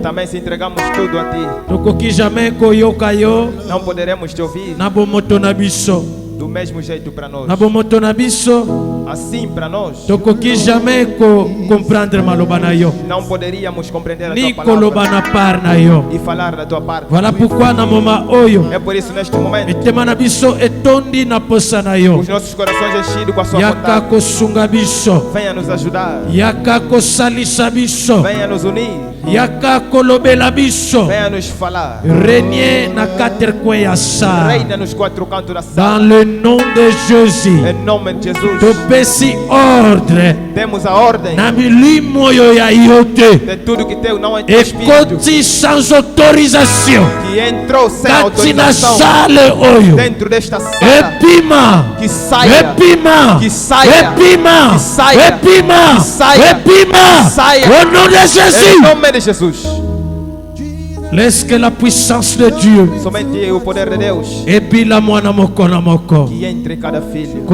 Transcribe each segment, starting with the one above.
Também se entregamos tudo a ti. Não poderemos te ouvir do mesmo jeito para nós. Assim para nós. Não poderíamos compreender a tua palavra e falar da tua parte. É por isso neste momento os nossos corações enchidos com a sua vontade. Venha nos ajudar. Venha nos unir. Venha nos falar. Reina nos quatro cantos da sala. Dans le nom de Jésus. Em nome de Jesus. Ordre. Temos a ordem de tudo que teu não é espírito. Sans autorisation. Que entrou sem autorização dentro desta sala. Que saia. Que saia. Que saia. Que saia. Au nom de Jésus. Em nome de Jesus. Laisse que la puissance de Dieu somente o poder de Deus que entre em cada filho.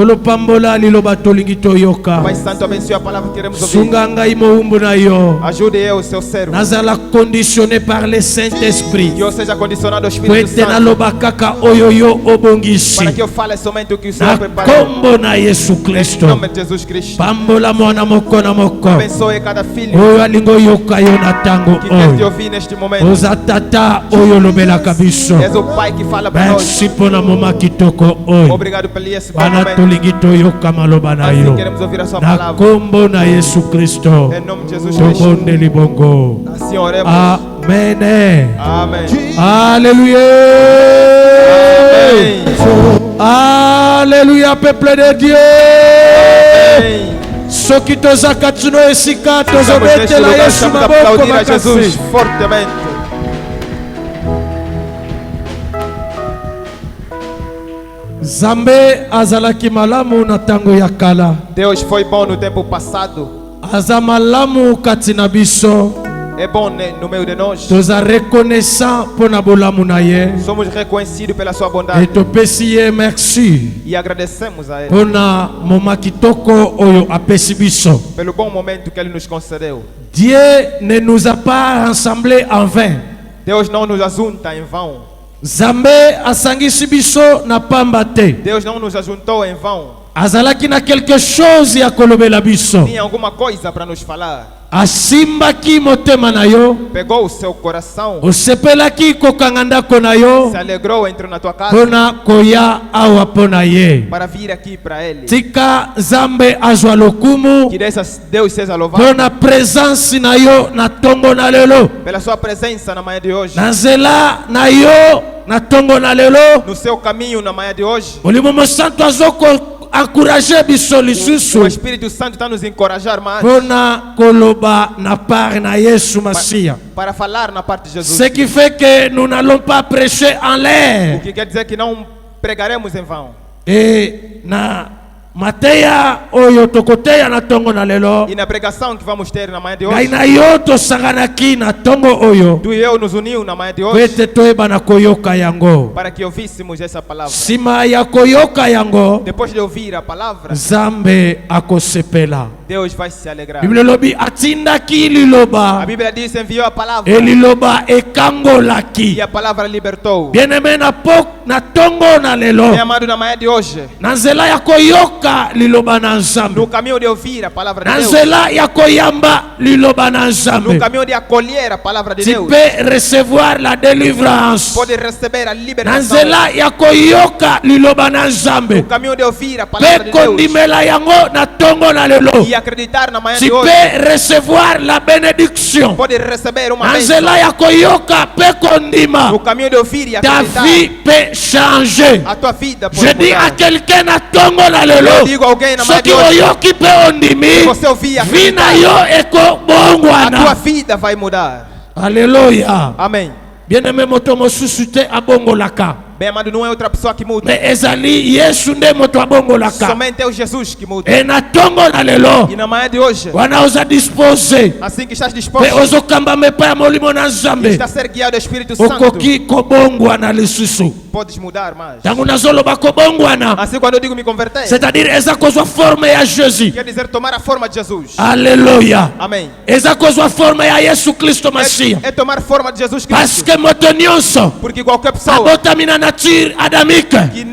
Pai Santo, abençoe a palavra que queremos ouvir. Ajude eu, seu servo. Conditionné par le Saint-Esprit. Que eu seja condicionado ao Espírito Santo. Para que eu fale somente o que o Senhor preparou. Em nome de Jesus Cristo. Abençoe cada filho que quer te ouvir neste momento. Tata oyo lobela kabiso. És o Pai que fala para nós. Merci pour na moma kitoko oyo. Obrigado por esse momento. Assim queremos ouvir a sua palavra. Na kombo na Yesu Kristo. Em nome de Jesus Cristo. Assim oremos. Amen. Amen. Alléluia. Amen. Alléluia, peuple de Dieu. Amen. Soki tozaka tuno esika tozobetela Yesu maboko makasi. Fortemente. Zambe azalaki malamu na tango ya kala. Deus foi bom no tempo passado. Azamalamu katina biso. É bom no meio de nós. Toza reconnaissant pona bolamu na ye. Somos reconhecidos pela sua bondade. Et topesi ye merci. E agradecemos a ele. Pona moma kitoko oyo apesi biso. Pelo bom momento que ele nos concedeu. Dieu ne nous a pas rassemblés en vain. Deus não nos ajunta em vão. Zambe asangisi biso na pamba te. Deus não nos ajuntou em vão. Azalaki na quelque chose ya kolobela biso. Tinha alguma coisa para nos falar. Asimbaki motema na yo. Pegou o seu coração. Osepelaki kokanga ndako na yo. Se alegrou, entrou na tua casa. Pona koya awa pona ye. Para vir aqui para ele. Tika Zambe azwa lokumu. Que Deus seja louvado. Pona presença na yo na tongo na lelo. Pela sua presença na manhã de hoje. Na zela na yo na tongo na lelo. No seu caminho na manhã de hoje. Molimo Santo azoko encourager biso lisusu. O Espírito Santo está nos encorajar mais. Pona koloba na part na Yesu Masia. Para falar na parte de Jesus. Ce qui fait que nous n'allons pas prêcher en l'air. O que quer dizer que não pregaremos em vão. E na Mateia oyo tokoteya na tongo na lelo. E na pregação que vamos ter na manhã de hoje. Na yo tosangana ki na tongo oyo. Tu e eu nos uniu na manhã de hoje. Kwete toeba na koyoka yango. Para que ouvíssemos essa palavra. Sima ya koyoka yango. Depois de ouvir a palavra. Zambe akosepela. Deus vai se alegrar. Bíblia lobi atindaki liloba. A Bíblia diz enviou a palavra. Eliloba ekangolaki. E a palavra libertou. Bien-aimé na tongo na lelo. Meu amado, na manhã de hoje. Na nzela ya koyoka liloba na Nzambe. No caminho de ouvir a palavra de na Deus. nzela ya koyamba liloba na Nzambe. No caminho de acolher a palavra de Deus. Tu peux recevoir la délivrance. Pode receber a libertação. Na nzela ya koyoka liloba na Nzambe. No caminho de ouvir a palavra de Deus. Kondimela yango na tongo na lelo. E acreditar na manhã tu de hoje. peux recevoir la bénédiction. Pode receber uma na bênção. nzela ya koyoka pe kondima. No caminho de ouvir e acreditar. Ta vie peut changer. A tua vida pode Je dis mudar. à quelqu'un na tongo na lelo. Eu digo a alguém na manhã de hoje. Oyoki pe ondimi. Você ouvir Vina yo eko bongwana. A tua vida vai mudar. Alléluia. Amém. Bien-aimé moto mosusu te abongolaka. Bem-amado, não é outra pessoa que muda. mais ezali Yesu nde moto abongolaka. Somente é o Jesus que muda. E na tongo na lelo E na manhã de hoje, wana oza dispose assim que estás pe disposto, ozokamba mepa ya molimo na Nzambe está a ser guiado do Espírito Santo, okoki kobongwana lisusu. podes mudar mais. Tangu nazoloba kobongwana, Assim, quando eu digo me converter, c'est-à-dire eza kozwa forme ya Jésus. quer dizer tomar a forma de Jesus. Alléluia. Amém. Eza kozwa forme ya Yesu Kristo Masiya. É tomar forma de Jesus Parce Cristo. que moto nyonso Porque qualquer pessoa abotami na nature adamique. que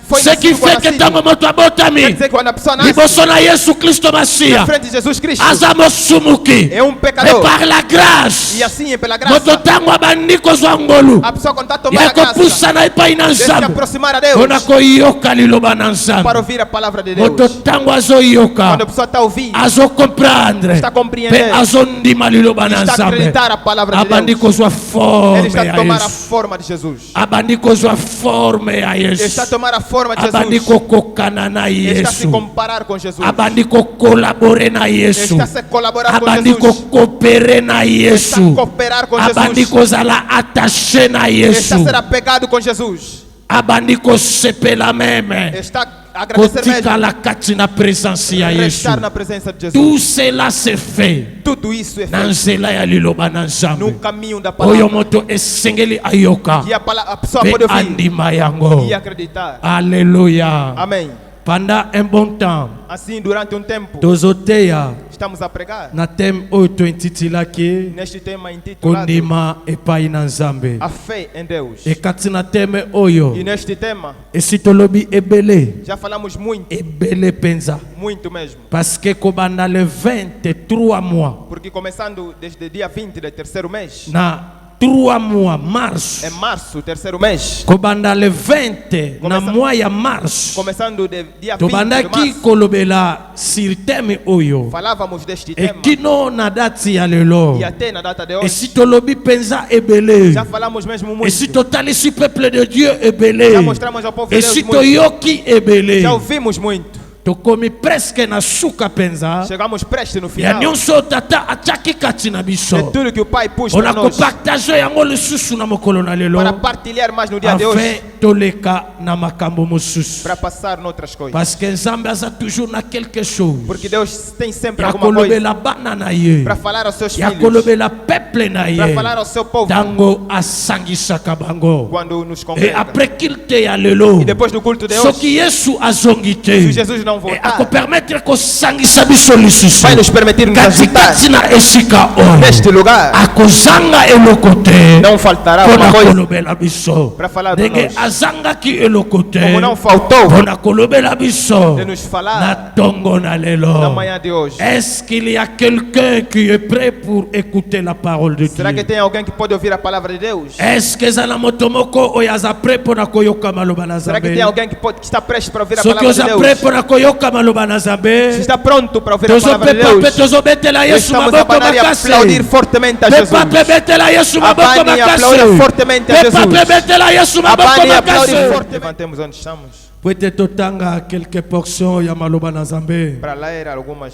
foi Ce qui nascido com fait que nascido, tango moto quer abotami dizer que quando a pessoa nasce liboso na Yesu Kristo na Masiya frente de Jesus Cristo, aza mosumuki. é Mais pecador. par la grâce E assim é pela moto graça. tango abandi kozwa ngolu A pessoa quando está tomando ya a graça, kopusana epai na deve se Nzambe aproximar a Deus mpona koyoka liloba na para Nzambe. ouvir a palavra de Moto Deus. tango azoyoka Quando a pessoa está ouvindo, azocomprendre está compreendendo, mpe azondima liloba na está a Nzambe acreditar a palavra de abandi Deus, kozwa ele forme está a ya tomar a Yesu. forma de Jesus. Abandi kozwa forme ya Ele está a Yesu. tomar a forma de Abandi Jesus. kokokana na Ele está a se Yesu. comparar com Jesus. Abandi kokolabore na Ele Yesu. está a se colaborar com Abandi Jesus. kokopere na Ele está a Yesu. cooperar com Abandi Jesus. kozala attaché na Ele está a ser Yesu. apegado com Jesus. Abandi kosepela Ele meme está a agradecer mesmo. kotikala kati na presence ya Yesu. Restar na presença de Tout Jesus. cela se fait Tudo isso é na feito nzela ya liloba na no Nzambe. caminho da Oyo palavra. moto esengeli ayoka E a pessoa mpe pode ouvir andima yango. e acreditar. Alléluia. Amém. Pendant un bon temps Assim, durante tempo, tozoteya estamos a pregar na thème oyo tointitilaki neste tema intitulado kondima epai na Nzambe. A Fé em Deus. Ekati na thème oyo E neste tema, esi tolobi ebele já falamos muito, ebele penza muito mesmo. parce que kobanda le 23 mois Porque começando desde dia 20 do terceiro mês, na 3 mois março em março, terceiro mês, kobanda le 20 na Começa- mois ya março começando de dia 20 de tobandaki março, kolobela sur thème oyo falávamos deste tema. ekino na dati ya lelo E até na data de hoje, esi tolobi penza ebele já falamos mesmo muito. esi totalisi peuple de Dieu Já ebele mostramos ao povo de Deus esi muito. toyoki ebele Já ouvimos muito. tokomi presque na suka penza Chegamos prestes no ya final. nyonso tata atiaki kati na É biso tudo que o Pai pôs mpona para nós, kopartage yango lisusu na mokolo na lelo para partilhar mais no dia de hoje, afin toleka na makambo mosusu para passar noutras coisas. parce que nzambe aza toujours na quelque chose Porque Deus tem sempre ya alguma coisa kolobela bana na ye para falar aos seus ya filhos, kolobela peuple na para ye falar ao seu povo ntango asangisaka bango quando nos e congrega. après kilte ya lelo E depois do culto de hoje, soki yesu azongi te se Jesus não voltar, akopermettre kosangisa biso lisusu vai nos permitir nos ajuntar katikati na esika oyo neste lugar. akozanga eloko te Não faltará mpona alguma coisa kolobela biso para falar de ndenge nós. azangaki eloko te Como não faltou mpona kolobela biso de nos na falar tongo na na lelo. manhã de hoje. Est-ce qu'il y a quelqu'un qui est prêt pour écouter la parole de Será que Dieu? tem alguém que pode ouvir a palavra de Deus? Est-ce que eza na moto moko oyo aza prêt mpona koyoka maloba na Será que tem Nzambe? alguém que está prestes para ouvir a soki palavra de oza prêt Deus? mpona koyoka maloba na Se Nzambe está pronto para ouvir a palavra de tozopepa mpe Deus, tozobetela yesu estamos a maboko parar e makasi aplaudir fortemente a Jesus. pepa mpe betela yesu maboko Abane e makasi aplaude fortemente a pepa mpe Jesus. betela yesu maboko Abane e aplaude makasi fortemente. Levantemos onde estamos po ete totanga quelques portions ya maloba na Nzambe. para ler algumas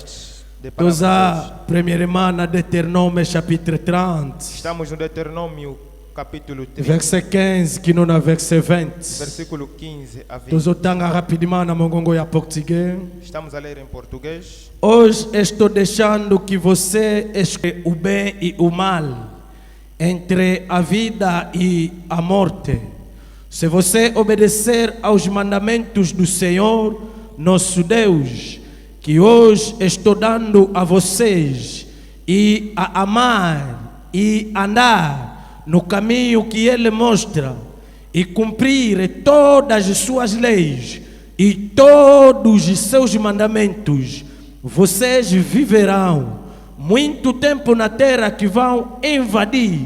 de palavras de Toza Deus. premièrement na Deutéronome chapitre 30 Estamos no Deuteronômio capítulo 30, verset 15 kino na verset 20. versículo 15 a 20. Tozotanga rapidement na mongongo ya português. Estamos a ler em português. Hoje estou deixando que você escolha o bem e o mal, entre a vida e a morte. Se você obedecer aos mandamentos do Senhor, nosso Deus, que hoje estou dando a vocês, e a amar e andar no caminho que Ele mostra, e cumprir todas as suas leis e todos os seus mandamentos, vocês viverão muito tempo na terra que vão invadir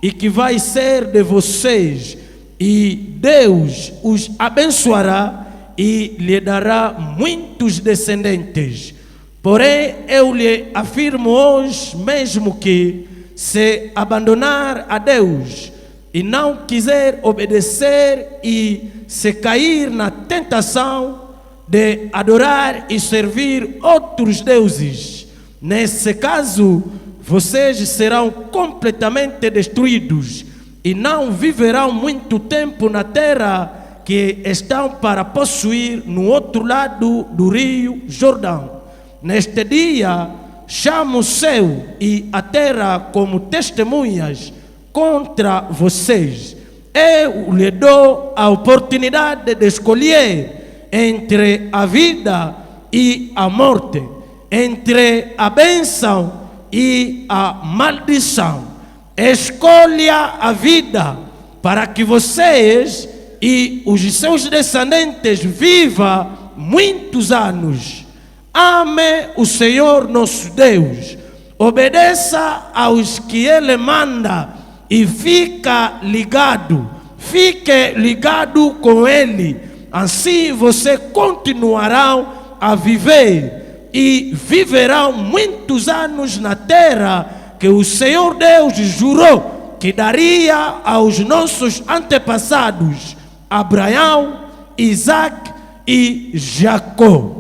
e que vai ser de vocês, e Deus os abençoará e lhe dará muitos descendentes. Porém, eu lhe afirmo hoje mesmo que, se abandonar a Deus e não quiser obedecer e se cair na tentação de adorar e servir outros deuses, nesse caso, vocês serão completamente destruídos e não viverão muito tempo na terra que estão para possuir no outro lado do rio Jordão. Neste dia, chamo o céu e a terra como testemunhas contra vocês. Eu lhe dou a oportunidade de escolher entre a vida e a morte, entre a bênção e a maldição. Escolha a vida para que vocês e os seus descendentes vivam muitos anos. Ame o Senhor nosso Deus, obedeça aos que Ele manda e fique ligado com Ele. Assim você continuarão a viver e viverão muitos anos na terra que o Senhor Deus jurou que daria aos nossos antepassados, Abraão, Isaac e Jacó.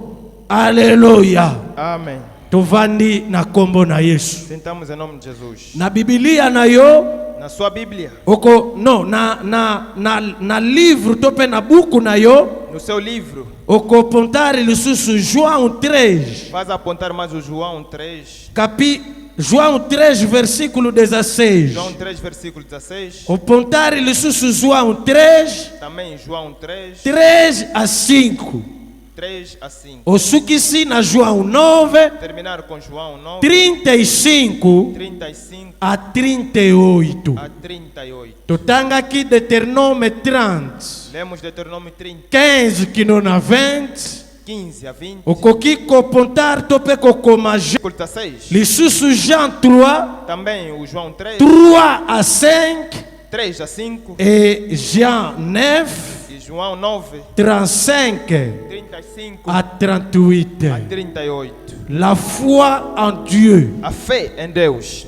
Aleluia. Amém. Tovandi na kombo na Yesu. Sentamos em nome de Jesus. Na Biblia na yo, na sua Bíblia. Oko no na livro tope na buku na yo. No seu livro. Oko pontare lisusu João 3. Faz apontar mais o João 3. João 3 versículo 16. João 3 versículo 16. O pontare lisusu João 3. Também João 3. 3 a 5. 3 a 5. O sukisi na João 9. Terminar com João 9. 35 a 38. A 38. Totanga aqui Deuteronômio 30. Lemos Deuteronômio 30. 15 que não na 20. 15 a 20. O coquico pontar tope cocoma. Lisusu Jean 3. Também o João 3. 3 a 5. 3 a 5. E Jean 9. João 9, 35 a 38. A 38. La foi en Dieu. A fé em Deus.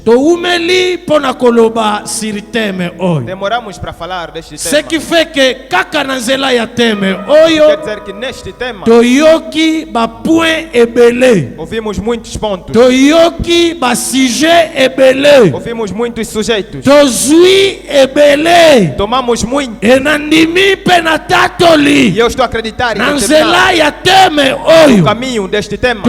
Demoramos para falar deste tema. Ce qui fait que kaka na nzela ya teme Quer oyo dizer que neste tema toyoki ba point ebele. Ouvimos muitos pontos. Toyoki ba sujet ebele. Ouvimos muitos sujeitos. Tozui ebele. Tomamos muito. Enandimi penatatoli. E eu estou a acreditar na nzela ya teme oyo. O caminho deste tema.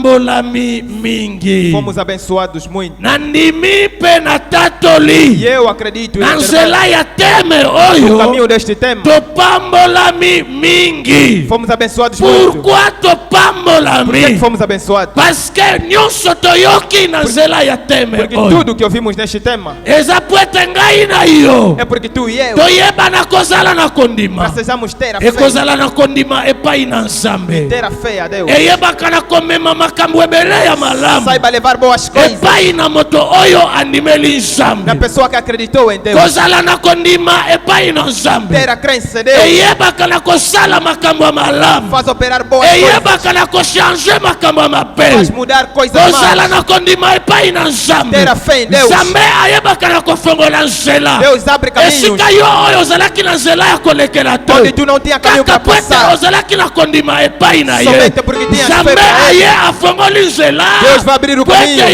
Mingi. Fomos abençoados muito. Nandimi penatatoli. E eu acredito na nzela ya teme oyo. O caminho deste tema. Topambolami mingi. Fomos abençoados muito. Pourquoi topambolami? Por que fomos abençoados? Parce que nyonso toyoki na nzela ya teme porque oyo. Tudo que ouvimos neste tema. Eza pwete ngai na yo. É porque tu e eu. Toyeba na kozala na kondima. Precisamos ter a fé. E kozala na kondima epai na nzambe. Ter a fé a Deus. Eyeba kana komema makambo ebele ya malamu. Saiba levar boas coisas. Epai na moto oyo andimeli nzambe. Na pessoa que acreditou em Deus. Kozala na kondima epai na nzambe. Ter a crença em Deus. Eyeba kana kosala makambo ya malamu. Faz operar boas coisas. Eyeba kana koshange makambo ya mabe. Faz mudar coisas más. Kozala na kondima epai na nzambe. Ter a fé em Deus. Nzambe ayeba kana kofongola nzela. Deus abre caminhos. Esika yo oyo ozalaki na nzela ya kolekela te. Onde tu não tinha caminho para passar. Ozalaki na kondima epai na ye. Somente porque tinha fé Nzambe para aye ele. afongoli nzela. Deus vai abrir o caminho.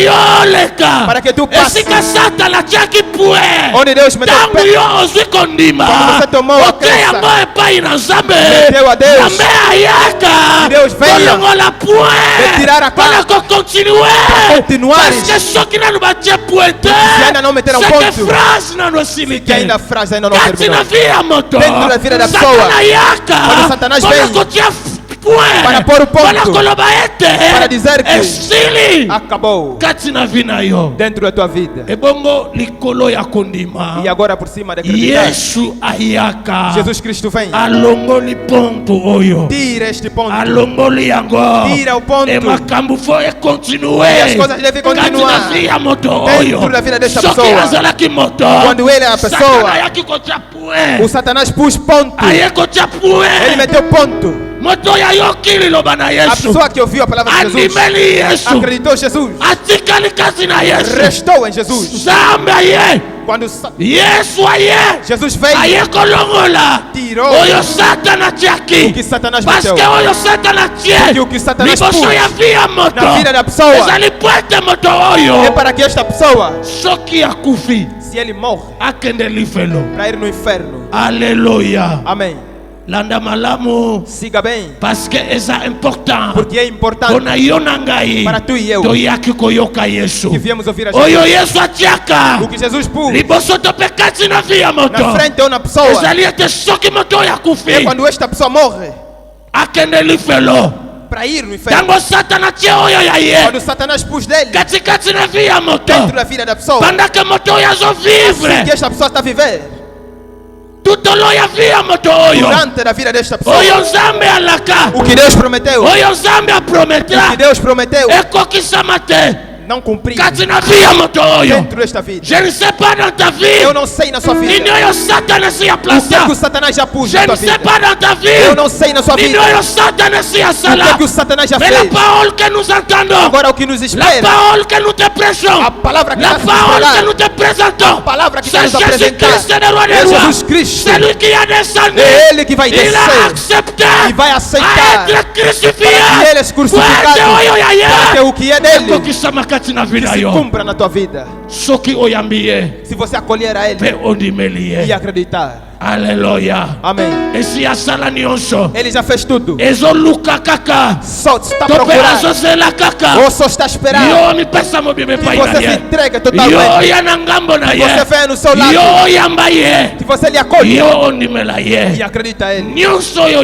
Para que tu passe. Esika Satana atiaki pue. Onde Deus meteu o pé. Tangu yo ozwi kondima. Quando você tomou a oteya crença. yango epai na Nzambe. Meteu a Deus. Nzambe ayaka. Deus venha. Kolongola pue. Retirar a Para continuer. Continuares. Parce que soki nanu batie pue te. Se ainda não meteram c'est ponto. que frase nanu osili Que ainda a frase ainda não kati na terminou. vie ya moto. Dentro da vida da pessoa. Satana yaka. Quando Satanás Mpona vem. kotia pue. Para pôr o ponto. Mpona koloba ete. Para dizer que esili. acabou. Kati na vie na yo. Dentro da tua vida. Ebongo likolo ya kondima. E agora por cima de acreditar. Yesu ayaka. Jesus Cristo vem. Alongoli ponto oyo. Tira este ponto. Alongoli yango. Tira o ponto. E makambu foi continuer. E as coisas devem continuar. Kati na vie ya moto Dentro oyo. da vida desta Soki pessoa. azalaki moto. Quando ele é a pessoa. Satana ayaki kotia pue. O Satanás pôs ponto. Aye kotia pue. Ele meteu ponto. Moto ya yoki liloba na A Yesu. pessoa que ouviu a palavra de Jesus. Andimeli Yesu. Acreditou em Jesus. Atikali kasi na Yesu. Restou em Jesus. Zambe aye. Quando Yesu aye. Jesus veio. Aye kolongola. Tirou. Oyo Satana tiaki. O que Satanás Parce meteu. que oyo Satana tie. Porque o que Satanás liboso pôs ya via moto. na vida da pessoa. Ezali poete moto oyo. É para que esta pessoa, Soki akufi. se se ele morre, akende lifelo. para ir no inferno. Alléluia. Amém. Landa malamu. Siga bem, Parce que c'est important. porque é importante Kona yona ngai. para tu e eu Toyaki koyoka Yesu. que viemos ouvir a Jesus. Oyo Yesu atiaka. O que Jesus pôs Liboso to pekati na via moto. na frente de uma pessoa Ezali ete soki moto ya é kufi. quando esta pessoa morre Akende lifelo. para ir no inferno. Tango Satana tie oyo ya ye. Quando Satanás pôs dele Katikati na via moto. dentro da vida da pessoa, Pendant que moto ya zo assim vivre. que esta pessoa está a viver, Tout lo ya via moto oyo. durante a vida desta pessoa, Oyo Nzambe alaka. o que Deus prometeu, Oyo Nzambe o aprometera. que Deus prometeu, Ekokisama te. não cumpriu Kati na via moto oyo. dentro desta vida. Je ne sais pas dans ta vie. Eu não sei na sua vida Nini oyo Satana si a o que, placé. que o Satanás já pôs Je na ne tua sais vida. pas dans ta vie. Eu não sei na sua Nini vida oyo Satana si a o sala. que, que o Satanás já Mais la fez. parole que nous entendons. Agora o que nos La espera, parole que nous te prêchons. a palavra que La nós parole nos que nous te présentons. a palavra que C'est nós nos Jésus-Christ, apresentar le roi des é rois. Jesus Cristo. C'est lui qui a descendu. É Ele que vai Il a descer accepté e vai à aceitar être crucifié. para que ele é crucificado, Kwende oyo ya ye. porque o que é dele Ekokisa makati na que vida se yo. cumpra na tua vida. Soki oyambi ye. Se você acolher a Pe ele ondimeli e ye. acreditar. Alléluia. Amém. Esi asala nyonso. Ele já fez tudo. Ezoluka kaka. Só está Topela procurando zozela kaka. ou só está esperando Yo mipesa mobimbe que pai na você se ye. entregue Yo totalmente. ya na ngambo na Que ye. você venha no seu lado, Yo yamba ye. que você lhe acolhe Yo ondimela e ye. acredita a ele. Nyonso oyo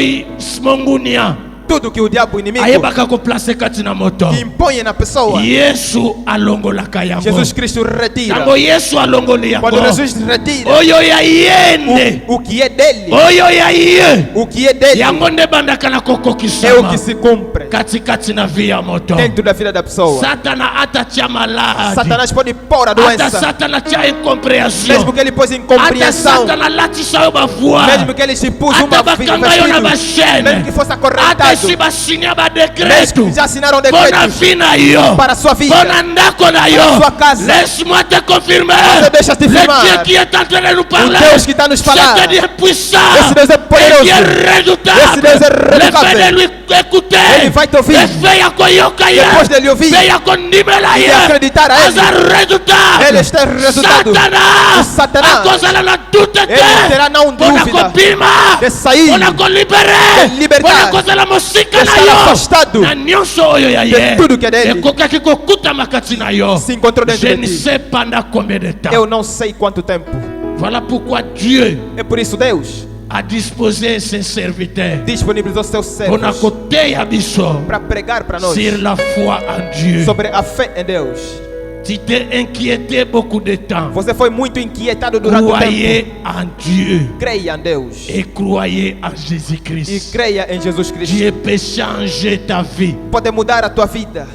mongunia. Tudo que o diabo inimigo Ayebaka ko place kati na moto. impõe na pessoa, Yesu alongolaka yango. Jesus Cristo retira. Tango Yesu alongoli yango. Quando Jesus retira Oyo ya yende. o que é dele, Oyo ya ye. o que é dele Yango nde bandaka na é o kokokisama. que se cumpre Katikati na via moto. dentro da vida da pessoa. Satana atatia maladi. Satanás pode pôr a Ata doença, Satana tia incompreensão. mesmo que ele pôs Ata incompreensão, Satana latisa yo bavua. mesmo que ele se pôs Ata uma bakanga yo na vestido, mesmo bashene. que fosse Ata acorrentado, si basinya ba mesmo decreto. que já assinaram Bona decretos vida yo. para a sua vida. Bona ndako na yo. sua casa. Laisse-moi te confirmer. Você deixa te Le firmar. Dieu qui est en train de nous O parler. Deus que está a nos falar, C'est un Dieu puissant. esse Deus é poderoso, Un Dieu redoutable. esse Deus é Le redoutable. fait de lui écouter. Ele vai te ouvir. Le fait ya koyoka ye. Depois de lhe ouvir Fait ya kondimela ye. e acreditar a ele, Aza redoutable. ele está resultado. O Satanás. Satanás, Akozala na dute te. ele terá não Pona dúvida kopima. de sair, Pona kolibere. de libertar, Pona kozala mosika de na estar yo. afastado Na nyonso oyo ya de ye. tudo que é dele. Ekokaki kokuta makati na yo. Se encontrou dentro Je de ne ti. sais pendant combien de temps. Eu não sei quanto tempo. Voilà pourquoi Dieu É por isso Deus a disposé ses serviteurs disponibilizou seus pour servos côté abisso para pregar para nós sur la foi en Dieu. sobre a fé em Deus. Tu t'es inquiété beaucoup de temps. Você foi muito inquietado durante o tempo. Croyez en Dieu Creia em Deus et croyez en e Jésus-Christ. creia em Jesus Cristo. Dieu peut changer ta vie. Pode mudar a tua vida.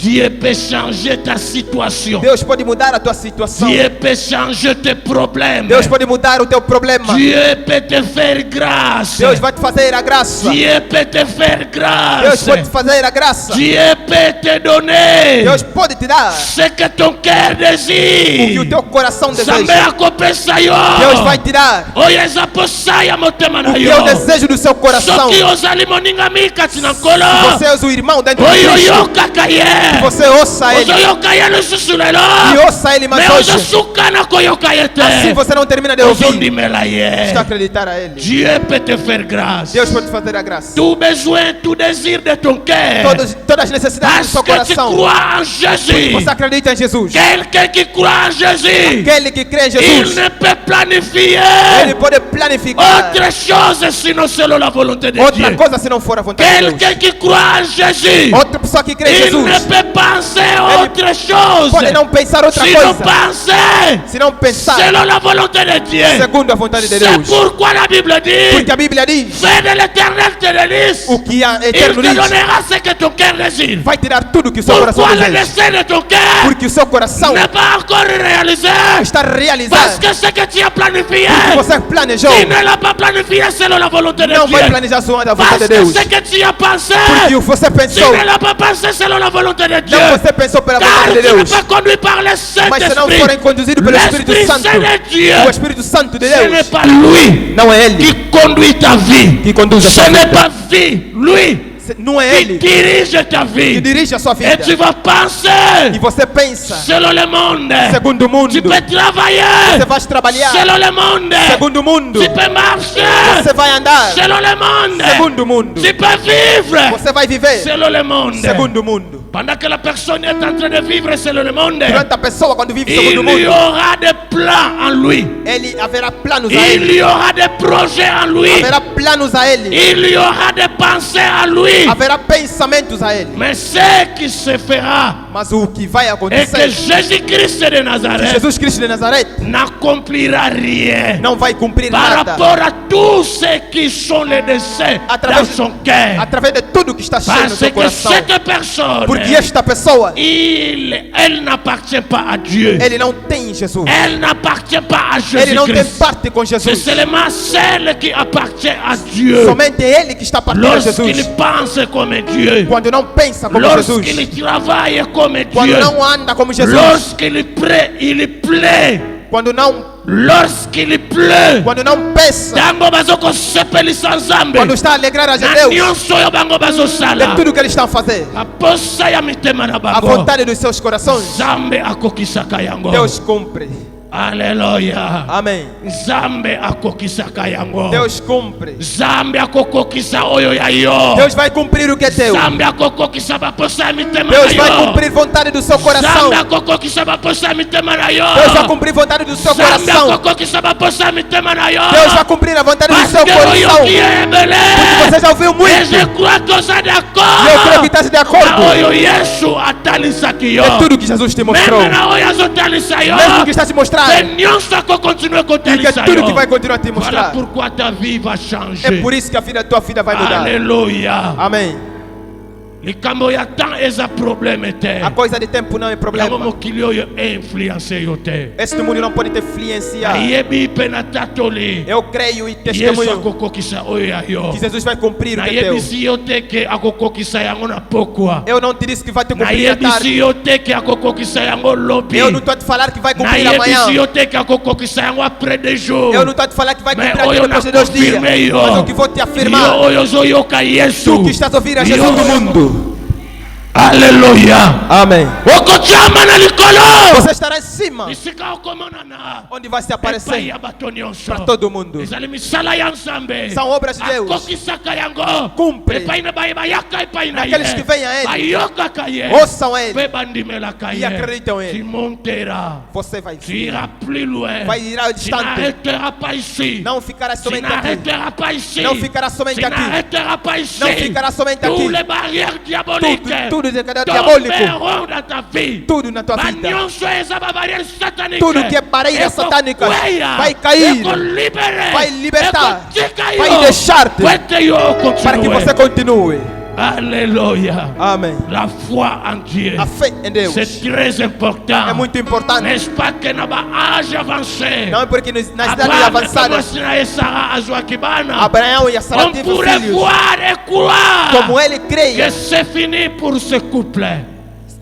Dieu peut changer ta situation. Deus pode mudar a tua situação. Dieu peut changer tes problèmes. Deus pode mudar o teu problema. Dieu peut te faire grâce. Deus vai te fazer a graça. Dieu peut te faire Deus grâce. pode te fazer a graça. Dieu peut te donner Deus pode te dar ce que ton cœur o que désire. o teu coração Sambe deseja. akopesa yo. Deus vai te dar Oyo eza posa ya motema na o que yo. é o desejo do seu coração. Soki ozali moningami kati na nkolo. Você és o irmão dentro de Oyo Cristo. yokaka ye. Você ouça ele Ozoyoka ye lisusu lelo. e ouça ele mais Me hoje. ozosuka na koyoka ye te. Assim você não termina de ouvir. Ozondimela ye. Está a acreditar a ele. Dieu peut te faire grâce. Deus pode te fazer a graça. Tout besoin, tout désir de ton cœur. Todas as necessidades do Parce seu que tu coração. crois en Jésus. Você acredita em Jesus. Quelqu'un qui croit en Jésus, Aquele que crê em il Jesus, ne peut planifier ele pode planificar autre chose sinon selon la volonté de outra Dieu. coisa se não for a vontade de Deus. Quelqu'un qui croit en Jésus, Outra pessoa que crê em il ne Jesus peut penser autre chose pode não pensar outra sinon coisa, penser se não pensar selon la volonté de Dieu. segundo a vontade de C'est Deus. pourquoi la Bible dit, Porque a Bíblia diz fais de l'éternel tes délices, o que a il Eterno te diz donnera ce que ton cœur désire. vai tirar tudo que o seu coração Pourquoi le deseja. dessein de ton cœur Porque o seu coração n'est pas encore réalisé? está Parce realizado. que ce que tu as planifié, Você planejou, tu ne l'as pas planifié selon la volonté de não vai Dieu. planejar sua da Parce vontade de que Deus. ce que tu as pensé, Porque você tu pensou, ne l'as pas pensé selon la volonté de Dieu. não você pensou pela Car vontade de tu n'es Deus. pas conduit par le Mas se não Saint-Esprit. forem conduzidos pelo Espírito L'Esprit Santo, Saint de Dieu, o Espírito Santo de ce n'est Deus, pas lui não é qui Ele conduit ta vie. que conduz a Ce sua n'est vida. pas vie, lui. não é qui ele dirige ta que vie. dirige a sua vida. Et tu vas penser E você pensa selon le monde. segundo o mundo. Tu peux travailler Você vai trabalhar selon le monde. segundo o mundo. Tu peux marcher Você vai andar selon le monde. segundo o mundo. Tu peux vivre Você vai viver selon le monde. segundo o mundo. Pendant que la personne est en train de vivre selon le monde, Durante a pessoa quando vive il segundo o y mundo, aura des plans en lui. ele haverá planos a Il ele. y aura des projets en lui. Haverá planos a ele. Il y aura des pensées en lui. Haverá pensamentos a ele. Mais ce qui se fera Mas o que vai est que acontecer Jésus-Christ de que Nazareth Jesus Cristo de Nazaré n'accomplira rien não vai cumprir par nada rapport à tous ceux qui sont les décès dans son cœur. através de tudo que está cheio no Parce seu que coração. cette personne, Porque esta pessoa, elle n'appartient pas à Dieu. ele não tem Jesus. Elle n'appartient pas à Ele não tem Jésus-Christ. parte com C'est Jesus. seulement celle qui appartient à Dieu. Somente ele que está partindo a Lorsqu'il Jesus. pense comme Dieu. Quando não pensa como Lorsqu'il Jesus. travaille comme Quando Dieu. não anda como Jesus. Lorsqu'il prie, il plaît. Quando não, Lorsqu'il pleut. quando não pensa. Tango bazoko sepelisa nzambe. Quando está a alegrar a Na Deus nyonso oyo bango de bazosala. tudo que eles estão a fazer. A posa ya mitema na A bango. vontade dos seus corações. Nzambe akokisaka yango. Deus cumpre. Alléluia. Amém. Nzambe akokisaka yango. Deus cumpre. Nzambe akokokisa oyo ya yo. Deus vai cumprir o que é teu. Nzambe akokokisa baposa ya mitema na Deus vai yo. cumprir vontade do seu coração. Nzambe akokokisa baposa ya mitema na yo. Deus vai cumprir vontade do seu Nzambe coração. akokokisa baposa ya mitema na yo. Deus vai cumprir a vontade do Parce seu que coração. oyoki ebele. Porque você já ouviu Et muito. je crois que oza E eu creio d'accord. que está de Na acordo. oyo Yesu atalisaki yo. É tudo que Jesus te mostrou. Meme na oyo azotalisa yo. Mesmo que está te mostrando. Que nyonso akokontinue E que é kotalisa tudo yo. que vai continuar a te Voilà mostrar. pourquoi ta vie va É changer. por isso que a vida da tua vida vai mudar. Alléluia. Amém. likambo ya temps eza problème te. A coisa de tempo não é Yango problema. mokili oyo influence yo te. Este mundo não pode te influenciar. Nayebi mpe natatoli Eu creio e Yesu testemunho akokokisa oyo ya yo. que Jesus vai cumprir o que é teu. Nayebisi yo te ke akokokisa yango na pokwa. Eu não te disse que vai te cumprir à Nayebisi tarde. yo te ke akokokisa yango lobi. Eu não estou a te falar que vai cumprir Nayebisi amanhã. yo te ke akokokisa yango après des jours. Eu não estou a te falar que vai Mais cumprir aqui oyo depois de 2 dias. nakonfirme yo. Mas o que vou te Yo afirmar, oyo ozoyoka Yesu. tu que estás a ouvir a Yo Jesus do oyo- mundo. Alléluia. Amém. Okotyama na likolo. Você estará em cima, Esika okomonana. onde vai se Epai aparecer ya bato nyonso. para todo mundo. Ezali misala ya Nzambe. São obras de Deus. Akokisaka yango. Cumpre. Epai na bayaka epai na ye. Aqueles que vêm a Ele. Bayokaka ye. Ouçam Ele. Mpe bandimelaka E ye. acreditam em Tu Ele. monteras. Você vai Tu ver. iras plus loin. Vai ir ao Tu distante. n'arrêteras pas ici. Não ficará Tu somente aqui. n'arrêteras pas ici. Não ficará somente Tu aqui. n'arrêteras pas ici. Não ficará somente Toutes aqui. les barrières diaboliques. Tudo de cadê diabólico. Tomberont dans ta vie. Tudo na tua vida. Banyonso eza barrière satanique. Tudo que é barreiras satânicas vai cair. Vai libertar. Vai deixar-te para que você continue. Alléluia. Amém. La foi en Dieu. A fé em Deus C'est très important. é muito importante. N'est-ce pas que na âge avancé? Não é porque nas idades avançadas Abraão e a Sara On tiveram pourrait filhos. voir et croire Como ele creia, que c'est fini pour ce couple.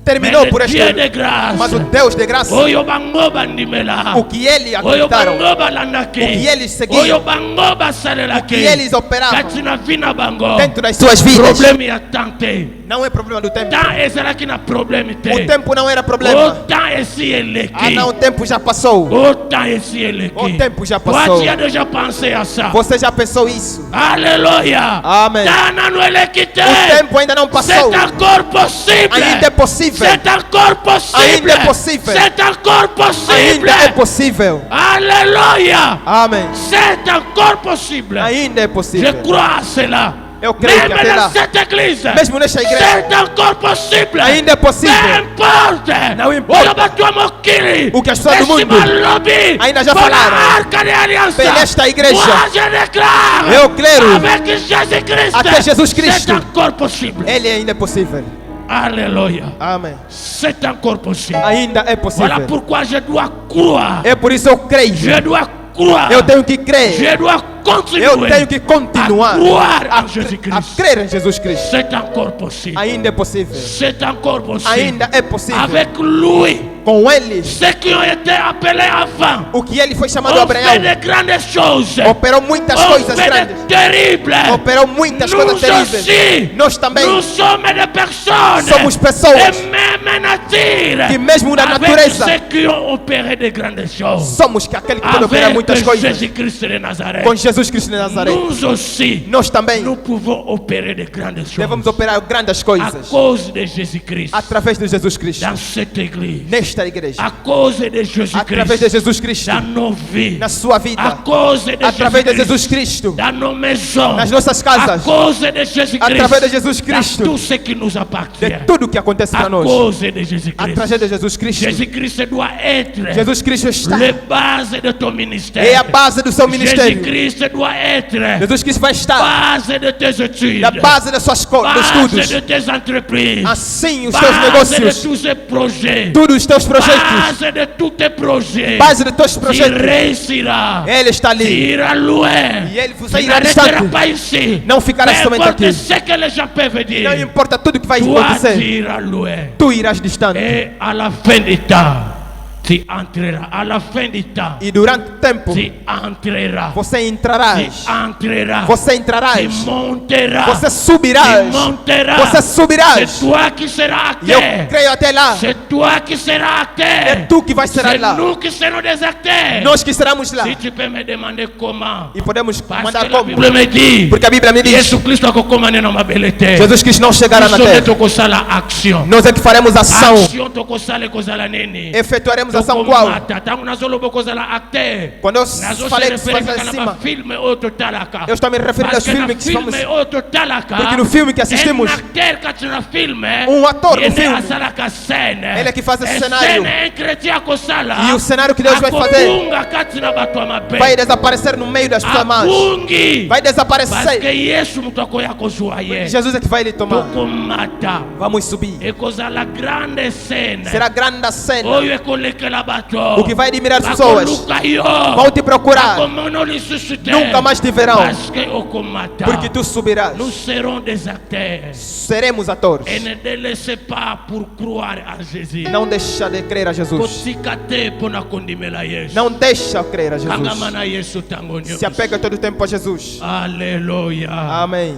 terminou Mais por le Dieu de este. grâce. Mas o Deus de graça, Oyo bango bandimela. o que ele Oyo acreditaram, bango balandaki. o que eles seguiam, Oyo bango basalelaki. o que eles operavam Kati na vina bango. dentro das suas vidas, Problème ya tante. não é problema do tempo. Tant ezalaki na problème te. O tempo não era problema. Autant esi eleki. Ah, não, o tempo já passou. Autant esi eleki. O tempo já Toi, passou. tu as déjà pensé à ça. Você já pensou isso? Alléluia. Amém. Tana no eleki te. O tempo ainda não C'est passou. encore possible. Ainda é possível. C'est encore possible. Ainda é possível. C'est encore possible. Ainda é possível. Alléluia. Amém. C'est encore possible. Ainda é Je possível. crois à cela. Eu creio que Même até dans lá, cette église, mesmo nesta igreja, c'est encore possible. ainda é possível. Peu importe. Não importa. Olha ba tua mokili. O que as pessoas do mundo lobby. ainda já Por falaram. a arca de aliança. Por esta igreja. Moi, je déclare. Eu creio. Avec Jésus-Christ. Até Jesus Cristo. C'est encore possible. ele ainda é possível. Alléluia. Amém. C'est encore possible. Ainda é Voilà possível. pourquoi je dois croire. É por isso eu creio. Je dois croire. Eu tenho que crer. Je dois continuer. Eu tenho que continuar a croire a en Jésus-Christ. crer em Jesus Cristo. C'est encore possible. Ainda é possível. C'est encore possible. Ainda é possível. Avec lui, com eles, ceux qui ont été appelés avant, o que ele foi chamado ont Abraão, fait de grandes choses, operou muitas ont coisas fait grandes, de terribles. operou muitas Nous coisas terríveis. aussi, Nós também nous sommes des personnes, somos pessoas et même nature, que mesmo na avec natureza ceux qui ont opéré de grandes choses, somos aquele que pode operar muitas avec coisas. Jésus-Christ de Nazareth. Com Jesus Cristo de Nazaré, Nous aussi, nós também nous pouvons opérer de grandes choses devemos operar grandes à coisas cause de Jésus-Christ através de Jesus Cristo, dans cette église, nesta igreja, à cause de através de Jésus-Christ Jesus Cristo, dans nos vies, na sua à vida, cause de através de Jesus Jésus-Christ Cristo, dans nos maisons, nas nossas à casas, cause de Jésus-Christ através de Jesus dans Cristo, tout ce qui nous appartient, de tudo que acontece à para nós, cause de Jésus-Christ. através de Jesus Cristo. Jésus-Christ doit être Jesus Cristo está, la base de ton ministère. é a base do seu ministério. Jésus-Christ doit être Jesus Cristo vai estar base de tes études, na base das suas dos base estudos, de tes entreprises, assim os seus base de negócios, tous ces projets, todos os teus projetos, base de tous tes projets. base dos teus Tu projetos, réussira, Ele está tu ali. iras loin, E Ele tu vai irá n'arrêteras distante. pas ici. Não ficará Peu somente importe aqui. ce que les gens peuvent dire, Não importa tudo que vai toi tu acontecer, iras loin. tu irás distante. Et à la fin du temps, tu entreras. À la fin du temps, E durante o tempo, tu entreras. você Tu entrarás, entreras. você Tu entrarás, monteras. você Tu subirás, monteras. você subirás. C'est toi qui seras à E eu terre. creio até lá, C'est toi qui seras à é terre. tu que vai ser C'est lá. nous qui serons des acteurs. Nós que seremos lá. Si tu peux me demander comment. E podemos Parce mandar que la como? Bible me dit. Porque a Bíblia me diz, Yesu Kristo akokomane na mabele te. Jesus Cristo não chegará na Nous terra. tokosala action. Nós é que faremos ação. Action tokosala ekozala nini. Efetuaremos ação qual? Tokomata. Tango nazoloba kozala acteur. Quando eu Nazo falei se que se refere faz kana acima, ba filme oyo talaka. eu estou me referindo aos Parce que na filmes que vamos. filme oyo totalaka. Porque no filme que assistimos, acteur kati na filme. ator no ele filme, asalaka scène. ele é que faz esse E cenário. scène é chrétien akosala. E o cenário que Deus vai fazer Akobunga kati na bato ya mabe. vai desaparecer no meio das pessoas más. Abungi. Vai Parce que desaparecer. Yesu mutu akoya kozwa ye. Jesus é que vai lhe tomar. Tokomata. Vamos subir. Ekozala grande scène. Será grande a cena. Oyo ekolekela bato. O que vai admirar as pessoas. Bakoluka yo. Vão te procurar. Bakomona lisusu te. Nunca mais te verão. Parce que okomata. Porque tu subirás. Nous serons des acteurs. Seremos atores. Et ne te laissez pas pour croire en Jésus. Não deixa de crer a Jesus. Kotika te pona kondimela Yesu. Não deixa de crer a Jesus. Angamana Yesu tango Se apega todo o tempo a Jesus. Alléluia. Amém.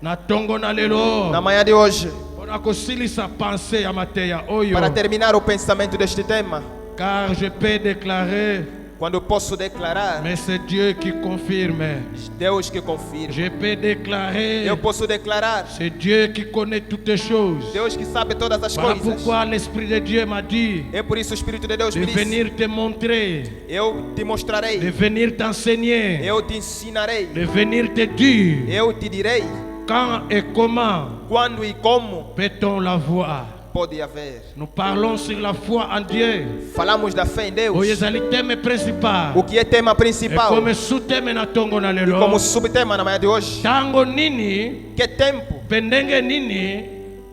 Na tongo na lelo. Na manhã de hoje, Pona kosilisa pensée ya mateya oyo. para terminar o pensamento deste tema, Car je peux déclarer, quando eu posso declarar, mais c'est Dieu qui confirme. Deus que confirma. Je peux déclarer, Eu posso declarar, c'est Dieu qui connaît toutes les choses. Deus que sabe todas as Voilà coisas. pourquoi l'Esprit de Dieu m'a dit É por isso o Espírito de Deus de me disse: venir te montrer, eu te de mostrarei, venir t'enseigner, eu te ensinarei, de venir te dire eu te direi quand et comment quando e como peut-on la voir. pode haver. Nous parlons sur la foi en Dieu. Falamos da fé em Deus, Oyo ezali thème principal. o que é tema Et principal, comme sous-thème na tongo na lelo. como subtema na manhã de hoje. Tango nini, Que tempo, pendenge nini,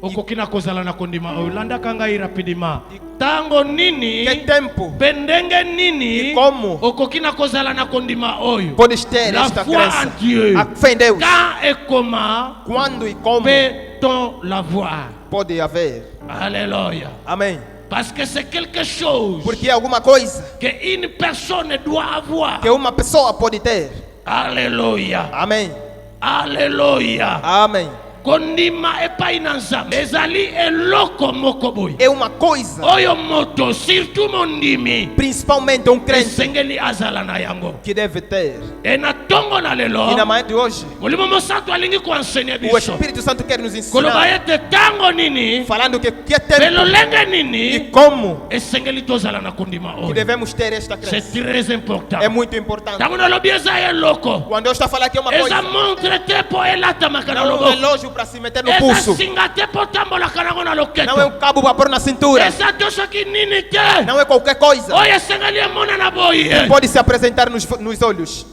okokina kozala na kondima oyo. Landaka ngai rapidement. Tango nini, que tempo pendenge nini, E como? okokina kozala na kondima oyo. podes ter La esta foi crença? en Dieu. A fé em Deus. Quand et comment Quando e como peut-on la voir? pode haver? Alléluia. Amém. Parce que c'est quelque chose Porque é alguma coisa qu'une personne doit avoir. que uma pessoa pode ter. Alléluia. Amém. Alléluia. Amém. Kondima epai na nzambe ezali eloko moko boye. É uma coisa, Oyo moto surtout mondimi principalmente um crente, esengeli azala na yango. que deve ter. E na tongo na E na lelo manhã de hoje, molimo mosantu alingi kuenseigner o biso Espírito Santo quer nos koloba ensinar, ete tango nini falando que é pe tempo lolenge e nini como esengeli tozala na kondima que oyo. devemos ter esta C'est crença. très important. É muito importante. Tango nalobi eza eloko Quando eu estou a falar que é uma eza coisa, montre te po elatamaka na não é um loboko relógio para se meter no eza pulso, singa te po tambolaka nango na não é loketo um cabo para pôr na cintura, eza to soki nini te não é qualquer coisa. oyo esengeli emona na boye. Pode se apresentar nos olhos,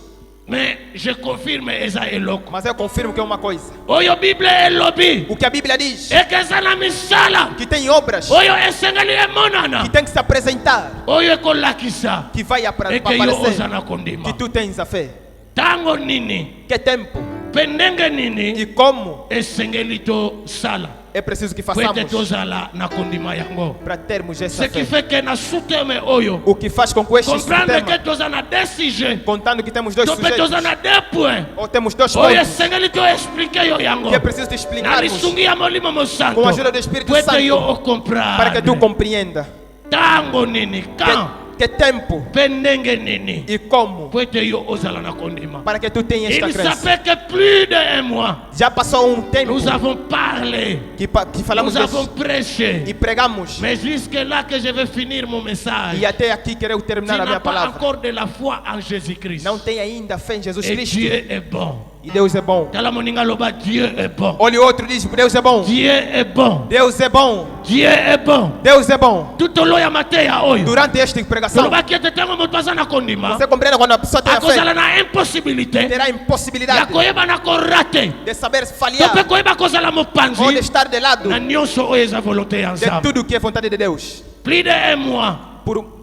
Mais je confirme eza eloko mas eu confirmo que é uma coisa. oyo bible elobi O que a Bíblia diz, eke eza na misala que tem obras oyo esengeli emonana que tem que se apresentar, oyo ekolakisa que vai eke yo oza aparecer, na kondima. que tu tens a fé. Tango nini Que tempo pe ndenge nini e como esengeli tosala É preciso que Pour façamos être tozala na kondima yango. para termos essa Ce qui fé. fait que na suteme oyo. O que faz com que este Comprendre que sistema, tozana des sujets. contando que temos dois Topé sujeitos, tozana des points. ou temos dois Oyo pontos, esengeli to expliquer yo yango. que é preciso te Na explicarmos lisungi ya molimo mosanto. com a ajuda do Espírito Pour que yo Santo, para que tu comprendre. compreenda Tango nini kan. que tempo Pendenge nini. e como, Pour que yo ozala na kondima. para que tu tenhas esta Il crença. s'appelle que plus de 1 mois. Já passou um tempo Nous avons parlé. que falamos Nous avons disso prêché. e pregamos, Mais jusque là que je vais finir mon message. e até aqui quero Tu terminar a n'as minha pas palavra. encore de la foi en Jésus-Christ. Não tem ainda fé em Jesus Et Cristo, Dieu est bon. e Deus é bom. Tala moninga loba, Dieu est bon. Olha o outro e diz: Deus é bom. Dieu est bon. Deus é bom. Dieu est bon. Deus é bom. Tout au long ya mateya oyo. Durante esta pregação, Loba kiete tango moto aza na kondima. você compreende quando a pessoa tem a Akozala fé, na impossibilité. terá a Ya impossibilidade koyeba na korate. de saber To falhar pe koyeba kozala ou de mopanzi. estar de lado Na nyonso oyo eza volonté ya de Nzambe. tudo que é vontade de Deus. Plus de 1 mois.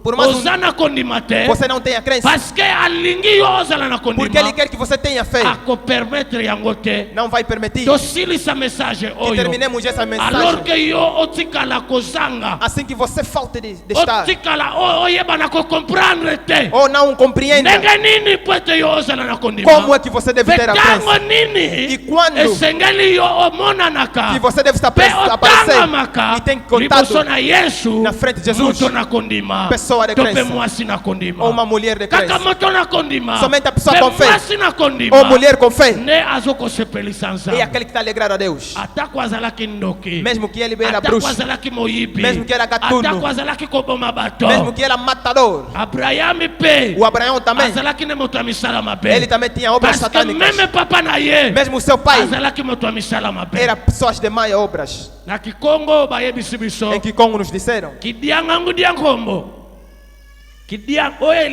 Por mais Oza na kondima te. você não tem a crença, Parce que alingi yo ozala na porque Ele kondima. quer que você tenha fé, Ako permettre yango te. não vai permitir Tosilisa message que oyo. terminemos essa Alors mensagem que yo otikala kozanga. assim que você falte de estar Otikala oyeba na ko comprendre te. ou não compreenda Ndenge nini pwete yo ozala na kondima. como é que você deve ter a Tango crença nini. e quando Esengeli yo omonanaka. que você deve estar Pe aparecer otangamaka. e tem contato Liboso na Yesu. na frente de Jesus, Moto na kondima. pessoa de Tope crença mwasi na kondima. ou uma mulher de Kaka crença moto na kondima. Somente a pessoa Pe com fé. mwasi na kondima. ou mulher com fé Ne azokosepelisa é Nzambe. aquele que está alegrado a Deus, Atako azalaki ndoki. mesmo que ele era Atako bruxo, azalaki moyibi. mesmo que era gatuno, Atako azalaki koboma bato. mesmo que era matador. Abrahami pe. O Abraão também, Azalaki ne moto ya misala mabe. ele também tinha obras Parce que satânicas, meme papa na ye. mesmo seu pai Azalaki moto ya misala mabe. era pessoas de má obras. Na Kikongo bayebisi biso. Em que Congo nos disseram, Kidiangangu diangombo. Kidiang oye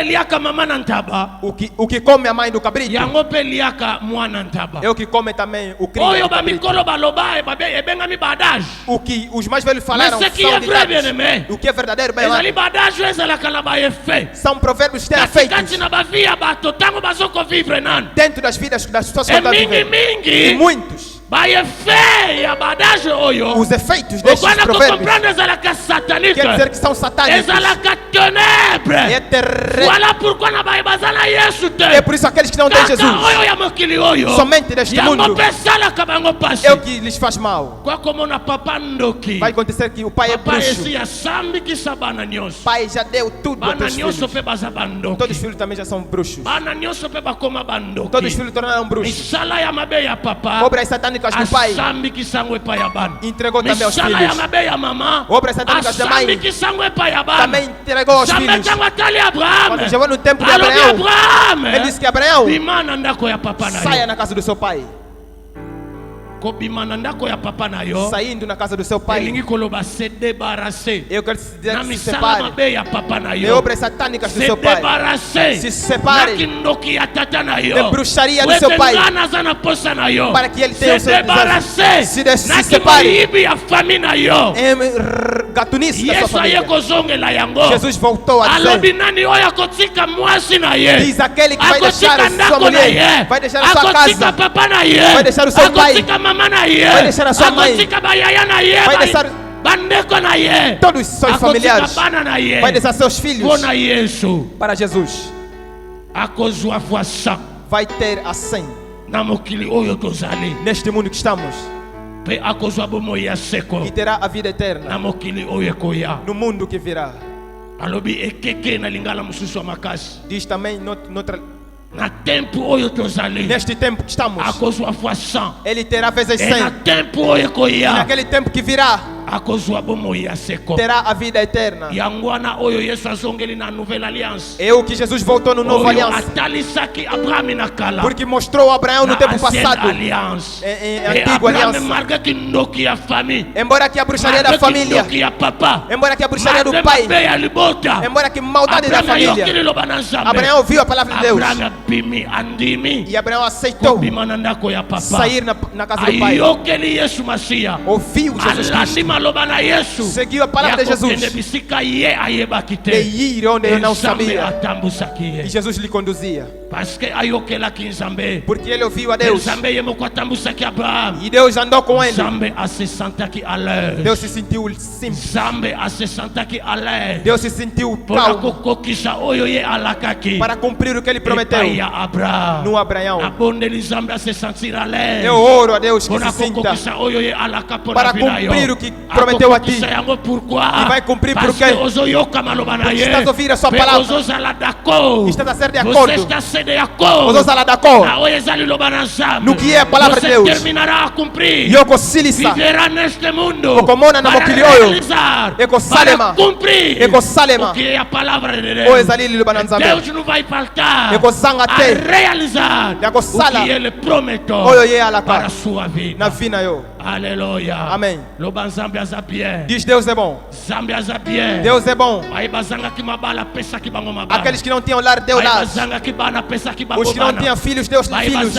liaka mama na ntaba. o que come a mãe do cabrito Yango pe liaka mwana ntaba. é o que come também o cria Oyo do ba cabrito. mikolo baloba ebengami badage. O que os mais velhos falaram Mas ce qui são est vrai, ditados. bien-aimé. O que é verdadeiro, bem, Ezali badage ezalaka na baefe. são provérbios que têm Katikati efeitos na bavia ya bato tango bazokovivre nani. dentro das vidas das pessoas que E estão mingi vivendo. E mingi muitos, baefe ya badage oyo. os efeitos destes Okwana provérbios kocomprendre ezalaka satanique. quer dizer que são satânicos. Ezalaka ténèbre. É terrível. Voilà pourquoi na baza na Yesu te. É por isso aqueles que não têm Kaka Jesus, oyo ya mokili oyo. somente deste Yango mundo, pe esalaka bango pasi. é o que lhes faz mal. Kwa komona papa ndoki. Vai acontecer que o pai é Papa bruxo. esi asambikisa bana nyonso. O pai já deu tudo a Bana todos os nyonso filhos. pe baza bandoki. Todos os filhos também já são bruxos. Bana nyonso pe bakoma bandoki. Todos os filhos tornaram bruxos. Misala ya mabe ya papa. Obras satânicas do pai Asambikisa ngo epa ya bana. entregou também aos Misala ya filhos. mabe ya mama. Obras satânicas da mãe Asambikisa ngo epa ya bana. também entregou aos Zambe filhos. tango atali Abraham. Quando chegou no tempo de Alobi Abraão, Abraham. ele disse que Abraão Bima na ndako ya papa na saia yo. na casa do seu pai. Kobima na ndako ya papa na yo. Saindo na casa do seu pai, Elingi koloba se débarrasser. eu quero dizer Na que se misala separe mabe ya papa na de yo. obras satânicas do Se seu pai, débarrasser. se separe Na kindoki ya tata na yo. de bruxaria do seu pai, Wetengana za na posa na yo. para que ele tenha o Se seu débarrasser. se Na separe kimoyibi ya famille na yo. gatunice da sua Yesu aye família. kozongela yango. Jesus voltou a Alobi dizer, nani oyo akotika mwasi na ye. diz aquele que vai deixar Akotika a sua ndako na ye. mulher, vai deixar a sua Akotika casa, papa na ye. vai deixar o seu pai, Akotika mama na ye. vai deixar a sua mãe, Akotika bayaya na ye. vai deixar bandeko na ye. todos os seus familiares, Akotika bana na ye. vai deixar seus filhos Bona Yesu. para Jesus. Akozwa fois 100 Vai ter a 100 na mokili oyo tozali. neste mundo que estamos Pe akozwa bomoi ya seko e terá a vida na eterna mokili oyo ekoya. no mundo que virá. Alobi ekeke na lingala mosusu ya makasi. Diz também Na tempo oyo tozali. neste tempo que estamos, Akozwa fois 100. ele terá vezes E na 100. tempo oyo E ekoya. naquele tempo que virá, Akozwa bomoi ya seko. terá a vida eterna. Yango wana oyo Yesu azongeli na nouvelle alliance. É o que Jesus voltou no novo Oyo aliança, atalisaki Abraham na kala. porque mostrou a Abraão no Na tempo ancienne passado, alliance. em E antiga Abraham aliança. marque que ndoki ya famille. Embora que a bruxaria da Marque que família, ndoki ya papa. embora que a bruxaria do Marque pai, mabe ya libota. embora que maldade da Abraham família, yokili loba na Nzambe. Abraão ouviu a palavra de Deus Abraham bimi andimi. e Abraão aceitou Bima na ndako ya papa. sair na casa do pai. Ayokeli Yesu Masia. Ouviu Jesus Cristo, Alandi seguir a palavra de Jesus e ir onde ele não sabia. E Jesus lhe conduzia. Porque ele ouviu a Deus. E Deus andou com ele. Deus se sentiu simples. Deus se sentiu calmo para cumprir o que ele prometeu no Abraão. Eu oro a Deus que se sinta para cumprir o que prometeu a ti. E vai cumprir porque estás a ouvir a sua palavra. Estás a ser de acordo. Você está lá de acordo no que é a palavra de Deus. E eu viverá neste mundo para realizar, para cumprir o que é a palavra de Deus. Deus não vai faltar a realizar o que Ele prometeu para a sua vida. Aleluia. Amém. Diz Diz Deus é bom. Deus é bom. Aqueles que não tinham lar, Deus dá. Os que não tinham filhos, Deus tem filhos.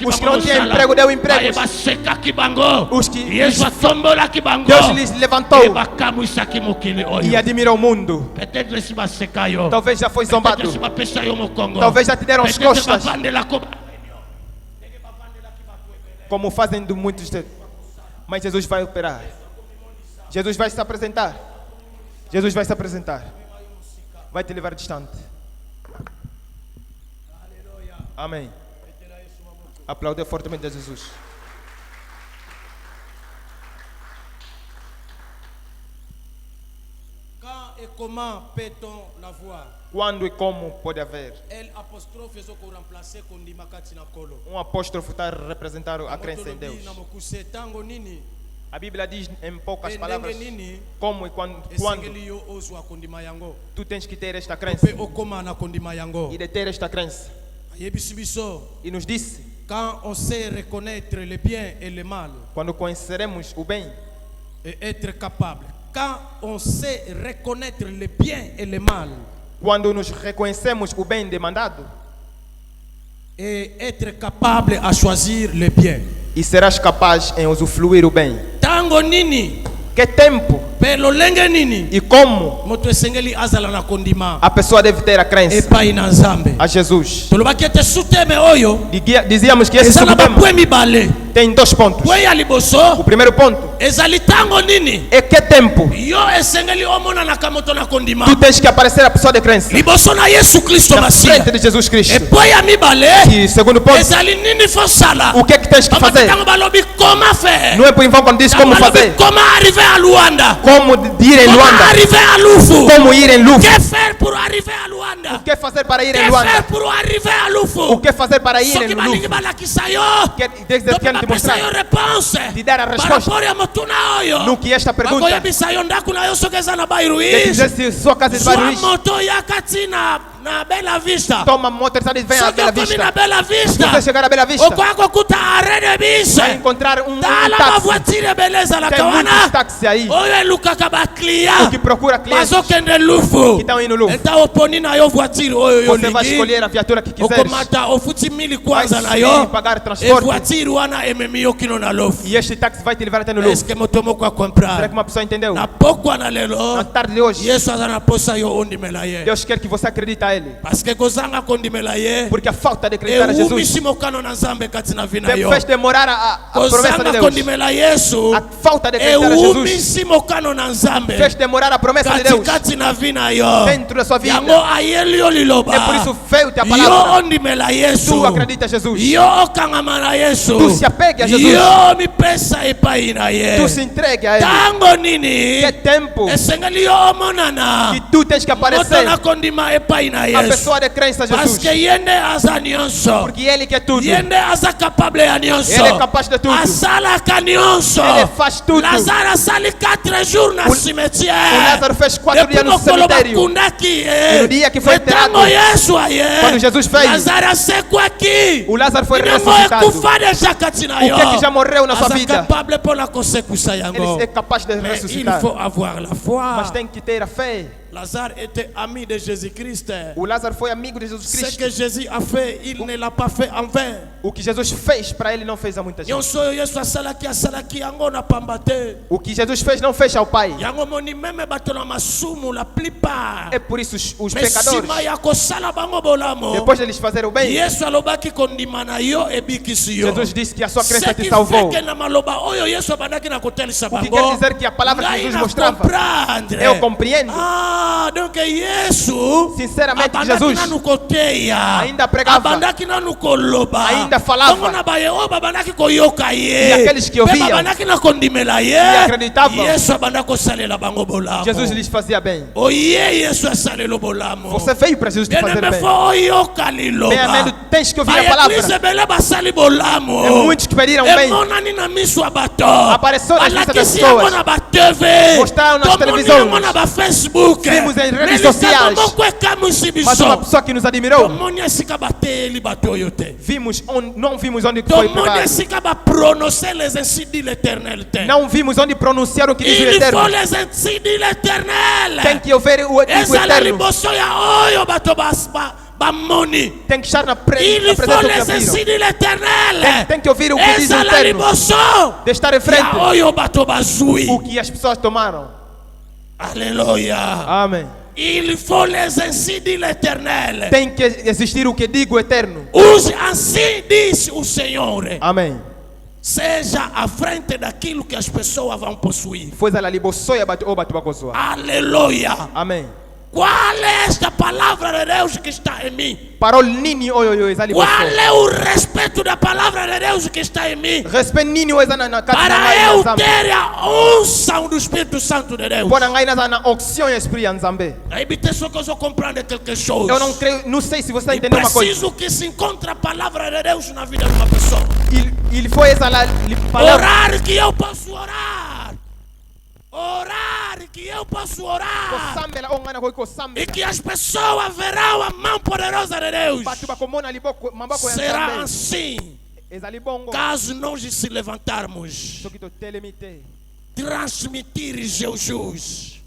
Os que não tinham emprego, deu emprego. Os que Deus lhes levantou e admirou o mundo. Talvez já foi zombado. Talvez já te deram as costas, como fazem de muitos. Mas Jesus vai operar. Jesus vai se apresentar. Jesus vai se apresentar. Vai te levar distante. Amém. Aplaudir fortemente a Jesus. Quand et comment peut-on la voir? Quando e como pode haver? Um apóstrofo está a representar a crença em Deus. A Bíblia diz em poucas palavras como e quando tu tens que ter esta crença e de ter esta crença. E nos disse, quand on sait reconnaître le bien et le mal, quando conheceremos o bem et être capable, quand on sait reconnaître le bien et le mal, quando nos reconhecemos o bem demandado, et être capable à choisir le bien, e serás capaz em usufruir o bem. Tango nini, que tempo pelo lenga nini, e como moto esengeli azala na kondima, a pessoa deve ter a crença epai na Nzambe a Jesus. Tolobaki ete suteme oyo Dizíamos que esse subtema tem dois pontos. O primeiro ponto é que tempo tu tens que aparecer a pessoa de crença na frente de Jesus Cristo. E segundo ponto, o que é que tens que fazer? Não é por em vão quando diz como fazer. Como ir em Luanda. Como ir em Lufa. O que fazer para ir em Luanda? O que fazer para ir em Lufa? Desde que te mostrar, te dar a resposta no que esta pergunta. Que dizer se sua casa de Baruch na Bela Vista. Toma moto e vem a Bela Vista. Na Bela Vista. Você chegar a Bela Vista, vai encontrar um táxi. Tem muitos táxis aí. O que procura clientes que estão indo no Lufa. Você vai escolher a viatura que quiseres. Vai pagar transporte. E este táxi vai te levar até no Lufa. Será que uma pessoa entendeu? Na tarde de hoje, Deus quer que você acredite a Ele. Porque a falta de acreditar a Jesus fez demorar a promessa de Deus. A falta de acreditar a Jesus fez demorar a promessa de Deus dentro da sua vida. É por isso veio a palavra. Tu acredita a Jesus. Tu se apega a Jesus. Tu se entregue a Ele. Que tempo que tu tens que aparecer a pessoa de crença a Jesus. Porque Ele que é tudo. Ele é capaz de tudo. Ele faz tudo. O Lázaro fez 4 dias no cemitério. E no dia que foi enterrado, quando Jesus fez, o Lázaro foi ressuscitado. O que já morreu na sua vida, Ele é capaz de ressuscitar. Mas tem que ter a fé. Lazare était ami de Jésus-Christ. O Lázaro foi amigo de Jesus Cristo. Ce que Jésus a fait, il ne l'a pas fait en vain. O que Jesus fez para ele não fez a muita gente. O que Jesus fez não fez ao Pai. É por isso os pecadores, depois de eles fazerem o bem, Jesus disse que a sua crença te salvou. O que quer dizer que a palavra que Jesus mostrava, eu compreendo. Sinceramente, Jesus ainda pregava, ainda falava, e aqueles que ouviam e acreditavam, Jesus lhes fazia bem. Você veio para Jesus te fazer bem. Bem amado, tens que ouvir a palavra. E muitos que pediram bem apareceu na vista das pessoas, mostraram nas televisões, vimos em redes sociais, mas uma pessoa que nos admirou, não vimos onde foi pregado, não vimos onde pronunciar o que diz o Eterno. Tem que ouvir o Eterno. Tem que estar na presença do Eterno. Tem que ouvir o que diz o Eterno. De estar em frente o que as pessoas tomaram. Aleluia. Amém. Il faut les ainsi dit l'Éternel. Tem que existir o que diga o Eterno. Assim diz o Senhor. Amém. Seja à frente daquilo que as pessoas vão possuir. Aleluia. Amém. Qual é esta palavra de Deus que está em mim? Qual é o respeito da palavra de Deus que está em mim? Para eu ter a unção do Espírito Santo de Deus. Aí pessoa que eu estou compreendendo quelque chose. Eu não sei se você está entendendo uma coisa. Preciso que se encontre a palavra de Deus na vida de uma pessoa. Ele foi essa palavra. Orar que eu posso orar. Orar que eu posso orar. E que as pessoas verão a mão poderosa de Deus. Será assim. Caso nós se levantarmos, transmitir Jesus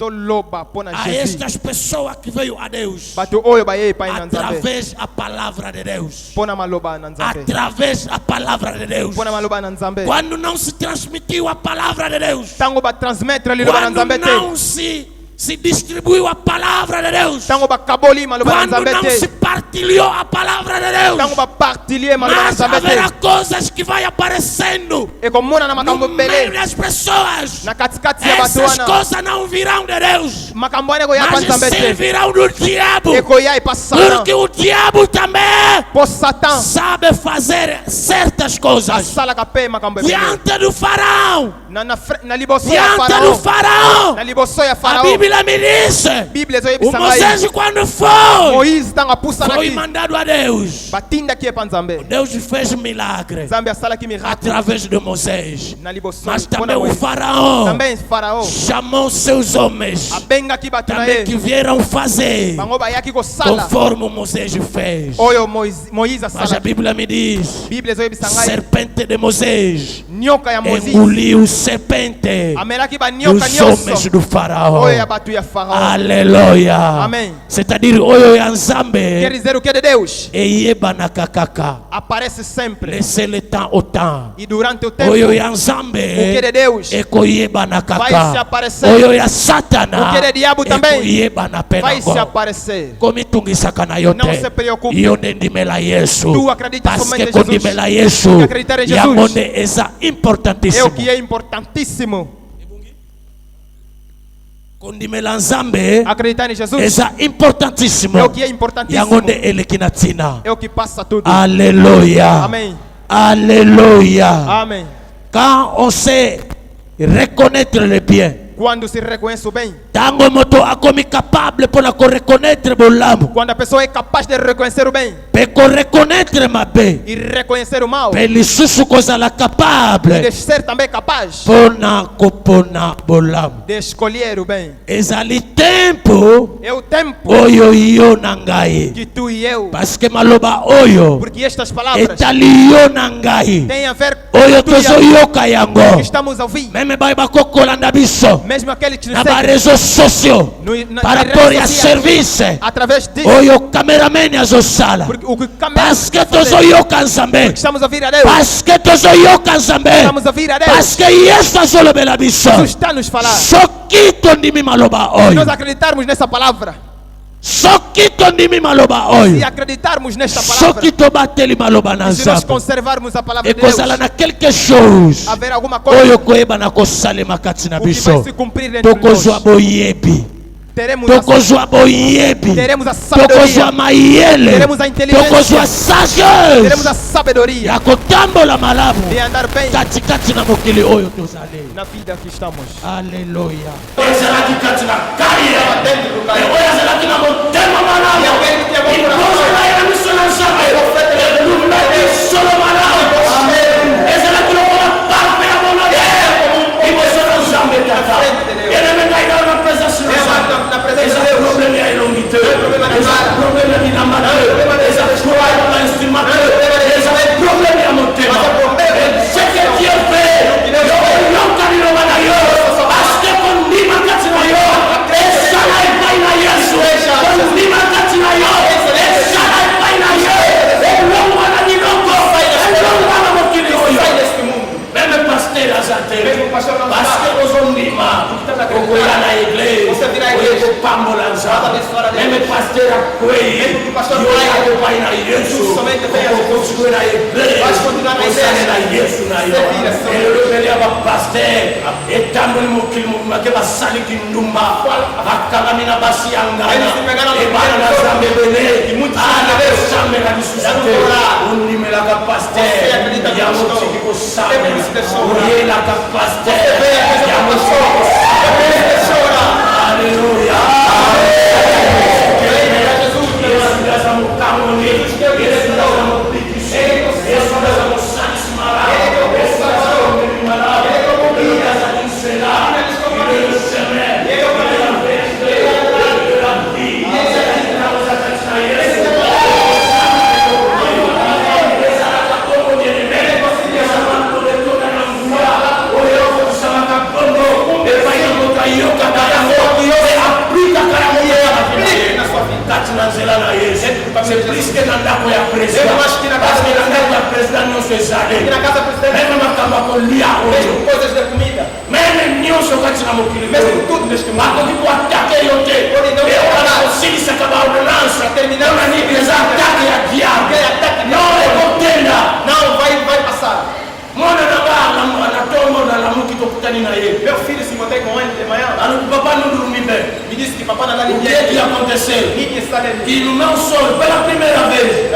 a estas pessoas que veio a Deus através da palavra de Deus. Através da palavra de Deus. Quando não se transmitiu a palavra de Deus, quando não se distribuiu a palavra de Deus, quando não se partilhou a palavra de Deus, mas haverá coisas que vai aparecendo no meio das pessoas. Essas coisas não virão de Deus, mas sim virão do diabo, porque o diabo também sabe fazer certas coisas diante do faraó. Diante do faraó, a Bíblia me diz, o Moisés quando foi mandado a Deus, Deus fez milagre através de Moisés. Mas também o faraó chamou seus homens também que vieram fazer conforme Moisés fez. Mas a Bíblia me diz, serpente de Moisés engoliu serpente dos homens do faraó. Aleluia. Amém. C'est-à-dire oyo ya Nzambe. Quer dizer o que é de Deus? Eyebana kakaka. Aparece sempre. Laissez le temps au temps. E durante o tempo. Oyo ya Nzambe. O que é de Deus? Ekoyebana kaka. Vai se aparecer. Oyo ya Satana. O que é de diabo também? Ekoyebana pena. Vai se aparecer. Komitungisaka na yote. Não se preocupe. Iyo ndimela Yesu. Tu acredita somente em Jesus. Parce que ndimela Yesu. Acreditar em Jesus. Yangonde eza importantíssimo. É o que é importantíssimo. Acreditar em Jesus é importantíssimo. É o que é importantíssimo. É o que passa tudo. Aleluia. Amém. Aleluia. Amém. Quand on sait reconnaître le bien, quando se reconhece o bem, quando a pessoa é capaz de reconhecer o bem e reconhecer o mal, e de ser também capaz de escolher o bem. É o tempo que tu e eu, porque estas palavras têm a ver com o que estamos a ouvir. mesmo aqueles que nos seguem, réseaux sociaux, par rapport à service, através disso, oyo cameraman azosala, parce que tozoyoka nzambe, estamos a ouvir a Deus, parce que tozoyoka nzambe, estamos a ouvir a Deus, parce que Yesu azolobela biso, Jesus está a nos falar. Soki tondimi maloba Se oyo, nós acreditarmos nessa palavra, soki tondimi maloba oyo, se acreditarmos nesta palavra, soki tobateli maloba na se nós nzambe, conservarmos a palavra de Deus, ekozala na quelque chose haverá alguma coisa oyo koyeba na kosalema kati na o que vai biso, se cumprir dentro de tokozwa nós. boyebi, Teremos tokozwa boyebi, teremos a tokozwa sabedoria, mayele, teremos a inteligência, tokozwa sagesse teremos a sabedoria ya kotambola malamu de andar bem katikati na mokili oyo tozali. na vida que estamos. Aleluya. Ezalaki kati na kaye, oyo ezalaki na motema malamu, ipoza na ye na miso na nzambe, elumaki solo malamu, ezalaki lokola parfe ya monade, liboso na nzambe tata. Eleme ngai na na présence na nzambe, eza problème ya elongi te, eza problème ya bilamba te, eza problème ya instrument te, eza problème ya motema. Ce que Dieu fait, yoka liloba na yo, parce que kondima kati na yo, esala epai na Yesu, kondima kati na yo, esala epai na yo, elongwa na biloko, elongwa na mokili oyo. Même pasteur aza te, parce que ozondima, okoya na église, oye kopambola nzambe. Même pasteur akwei, yo epai na Yesu, okokontinue na église, osale na Yesu na yo. elobeli ya bapasteur etamboli mokili mobima ke basali kindumba bakangami na basi ya ngana ebana na nzambe ebele ana kosambela lisusu te ondimelaka pasteur ya motiki kosambela oyelaka pasteur ya motiki kosambela. Alleluya. Yesu ndaza mokamoni, Yesu ndaza mopikisi, Yesu ndaza mosalisi malamu. C'est plus que dans la voie président. Parce que dans la voie président, nous sommes allés. Même ma lia même nous sommes allés à Mokili. Mais tout ne se passe pas pour attaquer yote. Et on a aussi cette ordonnance. On a dit des attaques à diable. Non, les contenders. Non, va passer. Mon leur fils Simon alors papa nous dormit bien. Il dit que papa n'a pas qui a aconteceu. Il nous met au sol, pas la première vez.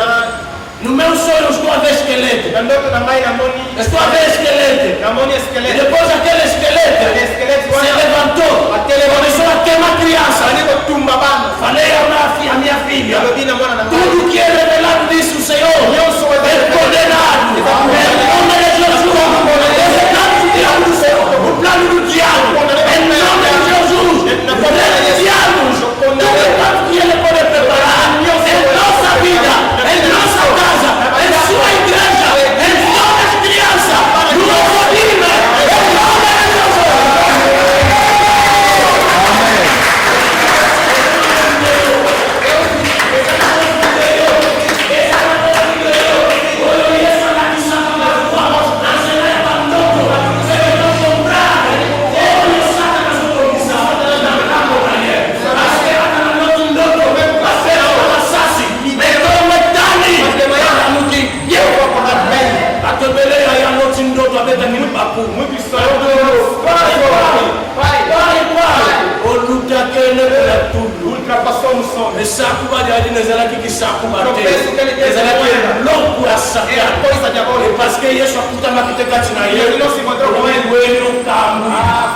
Nous met au sol, je dois avoir squelette. Je dois avoir squelette. Il dépose à quel squelette? C'est le venteau. On est sur la thème criança. Fallait y avoir ma fille. Tout qui est révélé disso, Senhor. É condenado. O plano do diabo, em nome de Jesus, o plano do diabo, tudo que ele pode preparar em nossa vida, em nossa casa, em sua igreja, em nossas crianças, no nosso vida, em nome de Jesus. Parce que Yesu akutama kitekati na yeye. Wewe kambu.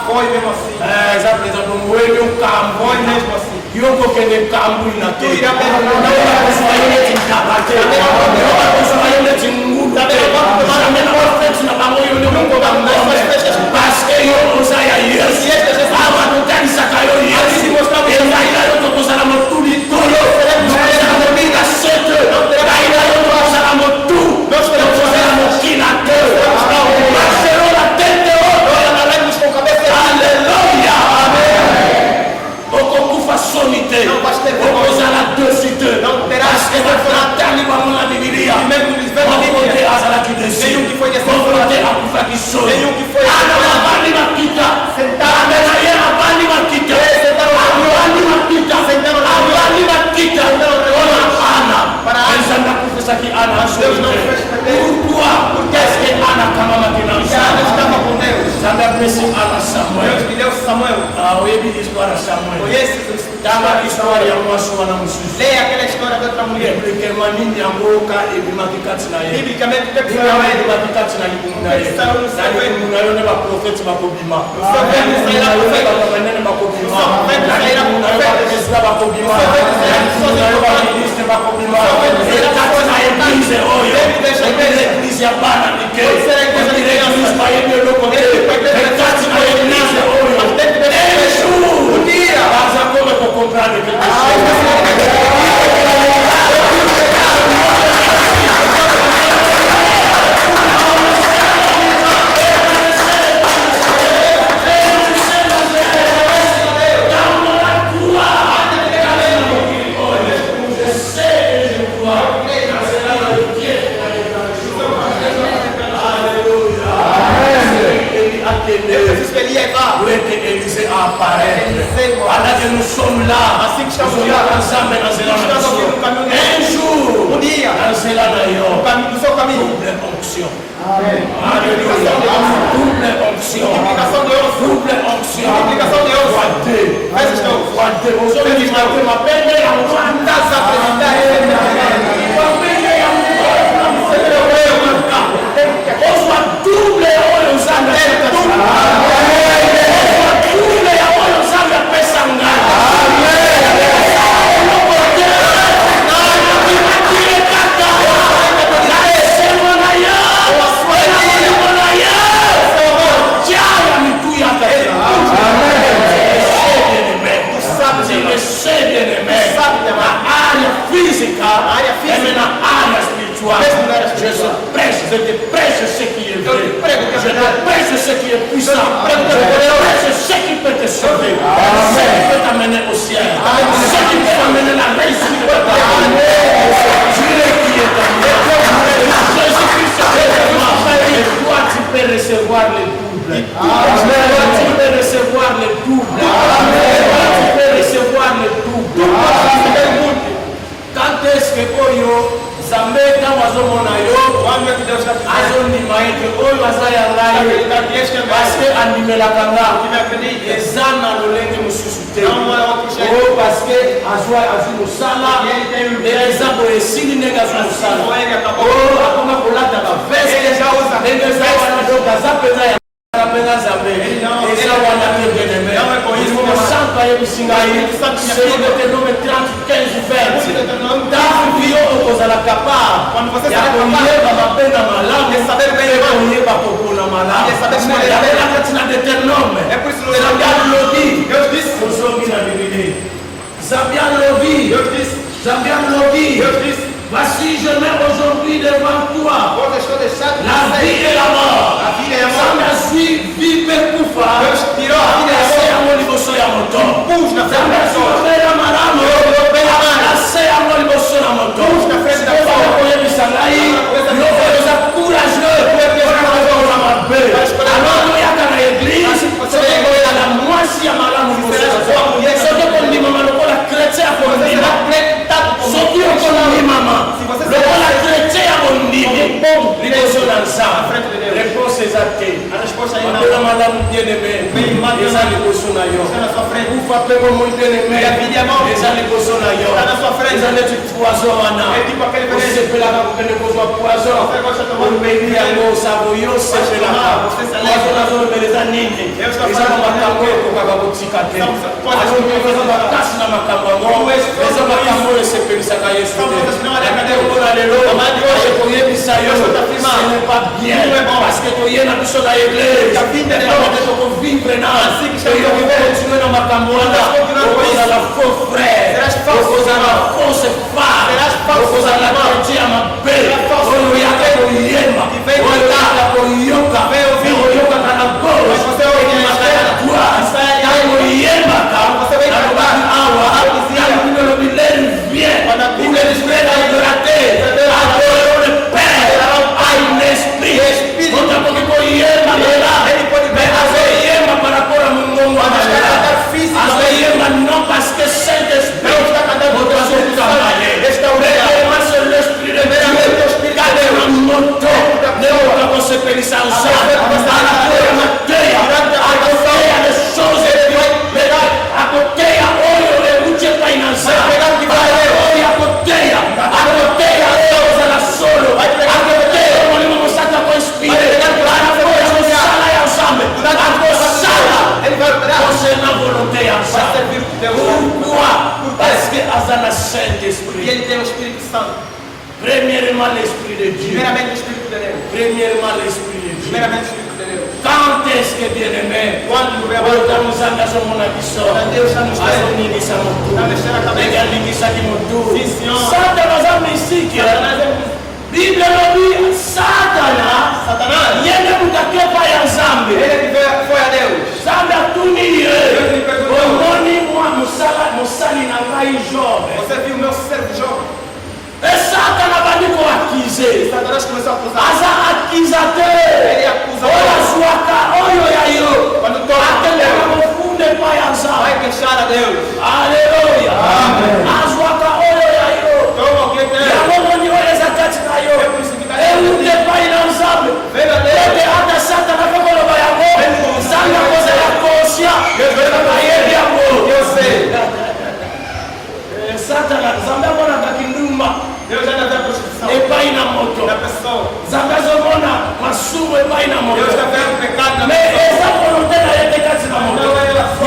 Foi mesmo assim. Por exemplo, wewe kambu. Foi mesmo assim. Yoko kene kambu na te. Na ora pessoa yele tintabate. Na ora pessoa yele tinguda. Na ora pessoa na bango yele mungo bango. Parce que yo osaya Yesu. Aba tutani sakayo Yesu. Ela ila yo tokozala motuli tolo. Na vida sete. Ila yo tokozala motu. Aleluya. Leia aquela história da outra mulher. Biblicamente, nous sommes là. Un jour, double onction. Alléluia. Double onction. Double onction. Je te prêche ce qui est vrai. Je te prêche ce qui est puissant. Je te prêche ce qui peut te sauver. Ce qui peut t'amener au ciel. Ce qui peut t'amener la réussite de ta vie. Dieu qui est en moi. Jésus-Christ est en moi. Et toi, tu peux recevoir le double. Toi, tu peux recevoir le double. Toi, tu peux recevoir le double. Quand est-ce que Oyo Zambé dans wazomona yo azondima ete oyo aza ya ngai parce que andimelaka nga eza na lolenge mosusu te oyo parce que azwi mosala eza boye esili ndenge azwi mosala oyo akoma kolata baveste ndenge eza wana donc aza mpenza ya mpenza Nzambe eza wana te bien-aimé mosantu ayebisi ngai selon Deutéronome 30:15-20 ntango yo okozala capable ya koyeba mabe na malamu mpe koyeba kopona malamu yango na kati na Deutéronome Nzambe alobi ozongi na Biblia Nzambe alobi voici je mets aujourd'hui devant toi la vie et la mort. Nzambe azwi vie mpe kufa ase yango liboso ya moto. Nzambe azwi opela malamu ase yango liboso na moto. Okoyebisa ngai yo oyo oza courageux oza mabe alors oyaka na église soki okozala mwasi ya malamu liboso ya soki okondimama lokola chrétien ya kondima soki okondimama lokola chrétien ya kondimi liboso na Nzambe réponse eza te mapela malamu bien-aimé eza liboso na yo kufa mpe bomoi bien-aimé eza liboso na yo eza neti poison wana osepelaka kokende kozwa poison omeli yango osabo yo osepelaka poison nazolobela eza nini eza na makambo ekokaka kotika te eza makasi na makambo yango eza makambo oyo esepelisaka yesu te yakate mpona lelo ekoyebisa yo ce n'est pas bien parce que toye na biso na église tokovivre na oyokokontinue na makambo wana okozala faux frère okozala fausse femme okozala chrétien ya mabe oyo oyaka koyemba oyo oyaka koyoka oyokaka na gauche oyemaka na droite yango oyembaka nalobaki awa yango nolobi l'air vient pour l'esprit d'adorateur adore le Père a un esprit otakoki koyemba Saint-Esprit. E ele tem o Espírito Santo. Premièrement l'Esprit de Dieu. Primeiramente o Espírito de Deus. Premièrement l'Esprit de Dieu. Primeiramente o Espírito de Deus. Quand est-ce que bien-aimé, Quando nous avons mon abisso, Deus está nos dando. Está mexendo a cabeça. Sim, Senhor. Satanás é mística. Bíblia não diz Satanás. Yeye mutakia pai ya Zambi. Ele que foi a Deus. Zambi atunie. Omoni mwa musali na ngai Job. Você viu o meu servo Job? E Satanás vai me accuser. Satanás começou a acusar. Asa accusateur. Ele acusa. Olha sua cara, olha aí. Quando toca Aquele que confunde pai ya Zambi. vai queixar a Deus. Aleluia. Amém. Asua cara, olha aí. Toma o que tem. Ya Mungu ni wewe zakati na yo. Eunde pai na Zambi. Venha Deus. Ete hata Satanás kwa roho yako. Zambi kosa ya kosia. Yeye yako. Eu sei. Satanás Zambi mona kakinduma. Deus já dá a prostituição. Epai na moto. Da pessoa. Zambi zomona masumu epai na moto. Deus está vendo o pecado na Me pessoa. esa volontaria yete kati na moto.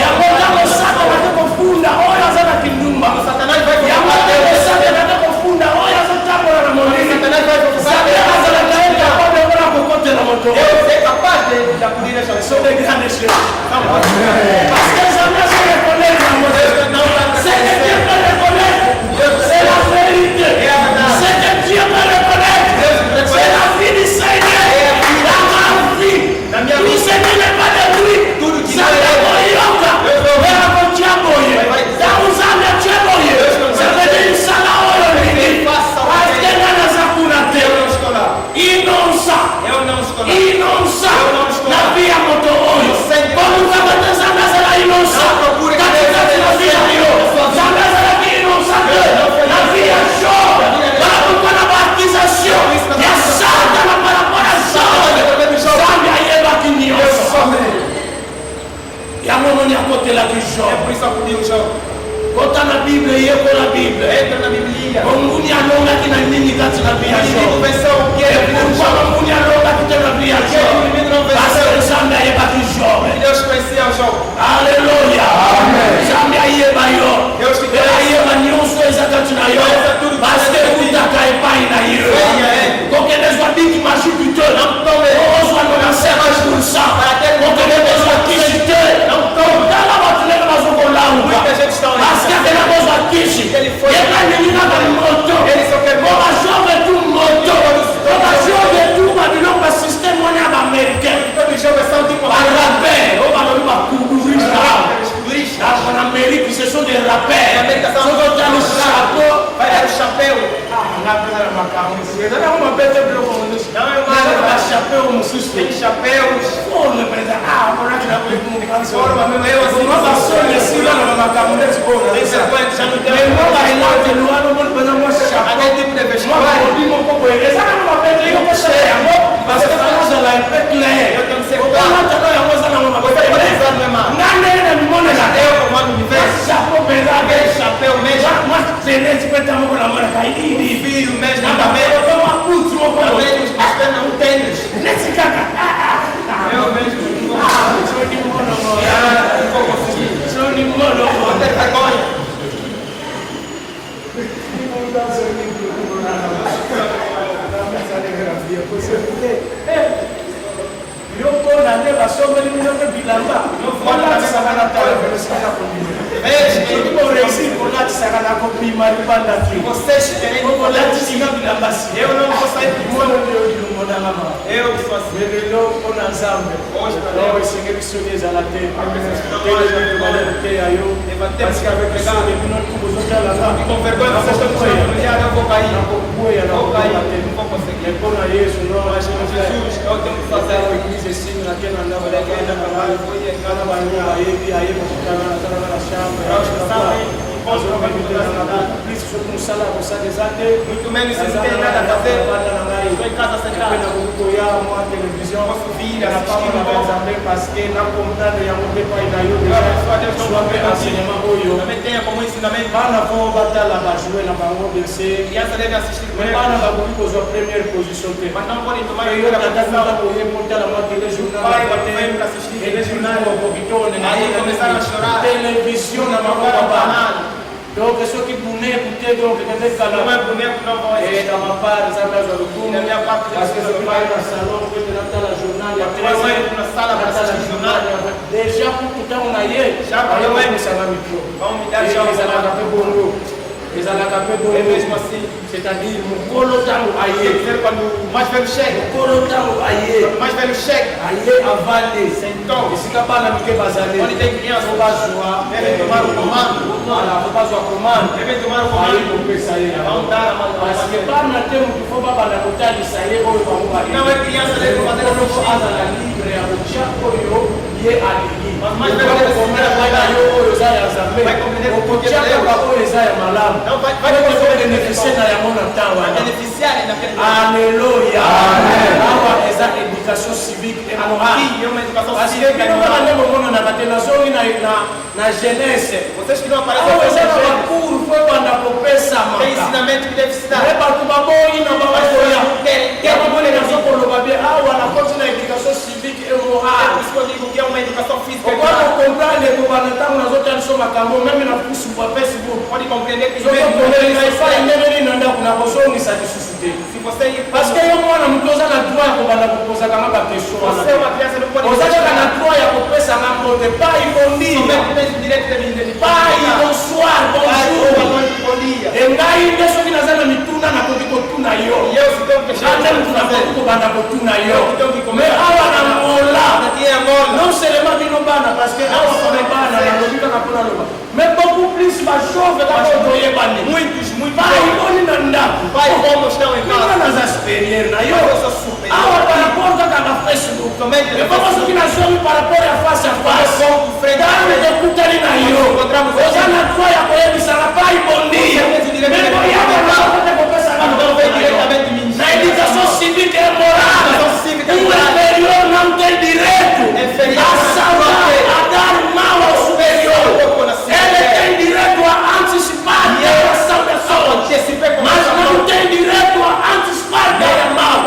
Ya moto Satanás kufunda oya zana kinduma. Satanás vai Ya moto Satanás kufunda oya zana na moto. Satanás vai Zambi azana kaenda kwa bora kokote na moto. Deus é capaz de acudir essa pessoa. Sou de grande chef. Parce que Zambi se reconnaît na moto. C'est que Dieu peut reconnaître. C'est la vérité. C'est que Dieu peut reconnaître. C'est la vie du Seigneur. Dans ma vie. Tout ce qui n'est pas de lui. Ça ne boyoka. Mais à mon diaboye. Dans vous avez diaboye. Ça veut dire ça là où on est. Parce que dans la zakunate. Innocent. Innocent. La vie à mon tour. Comme vous avez des amis à la innocent. Katikati la vie à yo. Jamais à la vie innocente. La vie à chaud. Voilà pourquoi la baptisation. Il y a ça dans la parole à chaud. Zambi a yeba kinyoso. Il y a un moment à côté la vie chaud. É por isso que eu digo, Kota na Bíblia, yeko na Bíblia. entra na Bíblia. Munguni alonga kina nini kati na vie à Inimigo chaud. venceu o que é Pourquoi munguni alonga kati na vie à chaud? Parce que Zambi a yeba kinyoso. Deus conhecia o jogo. Alléluia. Zambi a yeba yo. Deus te Ela conhece. yeba nyonso ezakati na yo. Parce que utaka epai na yo. Kokenezwa biki mashuku te. Ozwa nona 50%. Kokenezwa kishi te. Tala batuleka bazokolauka. Parce que tena kozwa kishi. Yeka nini na moto. Koba jove tu moto. Koba jove tu babiloko ba système wana ya ba-américain. Ba-rappel. Oba lobi ba-kukurisha. En Amérique, ce sont des rappels. Ce sont des chapeaux. Vai dar o chapéu. Tem chapéus. Aquele tipo de chapéu mesmo. Filho mesmo. Também não tênis. Eu mesmo. Não tem vergonha. Vocês querem eu não vou sair de modo. Eu sou assim. Hoje com vergonha vocês estão dizendo, eu vou cair. Não vou conseguir. Jesus, eu tenho que fazer muito menos se não tem nada a fazer. Estou em casa sentada. Posso vir assistir também tenha como ensinamento. Criança deve assistir primeiro. Mas não podem tomar a primeira posição. Pai, vem para assistir. Aí começaram a chorar. Televisão na mão. Jogaram banana. Donc, ceux qui tourner, écouter, donc, peut-être qu'à la et dans ma part, ça va dans le coup, parce que je vais aller dans le salon, je vais dans la journal, déjà pour tout le temps, on a eu, ça va micro. C'est-à-dire, mon temps aïe, moi je vais le chèque, moi je vais le chèque, aïe avalé, 5 ans, et si tu n'as pas la mique basale, on était clients, on va jouer, on va commande, voilà, on va jouer commande, aïe pour que ça y est, parce que pas dans le temps où il faut pas la côté de ça y est, on va voir, non mais clients, c'est le temps à la libre, et à chaque fois, il est aligné, moi je vais le commande, on va Alléluia. Eza éducation civique et morale. Parce que quand on a na jeunesse, eza na cours faut banda kopesa maka. Mais partout baboyi na baboya. Kama bone na soko lo babé awa na continue éducation civique et morale. On va comprendre que pendant temps na zote alisoma makambo même na kusu kwa Facebook. On dit comprendre que parce que yo mwana mutoza na droit ya kobanda kopoza kama ba question wana ozaje kana droit ya kopesa ngambo te pa ibondi pa bonsoir bonjour engai ndeso kinazana mituna na kokotuna yo ande mutuna kobanda kotuna yo mais awa na mola non seulement bino bana parce que awa ko bana na lobika na pona loba mais beaucoup plus ba chauve ka ko yebani muito pa iboni na ndaku pa ibomo shtawe ka na za superieur na yo awa par rapport à Facebook mais comment ce qui n'a jamais par rapport à face à face dans le écoutari na yo ozana toi ya ko yebisa na pa ibondi mais ko ya ko pesa na éducation civique et morale inférieur non direct à savoir à dar mal au supérieur elle est direct ou anticiper mas não tem direito a antecipar mal.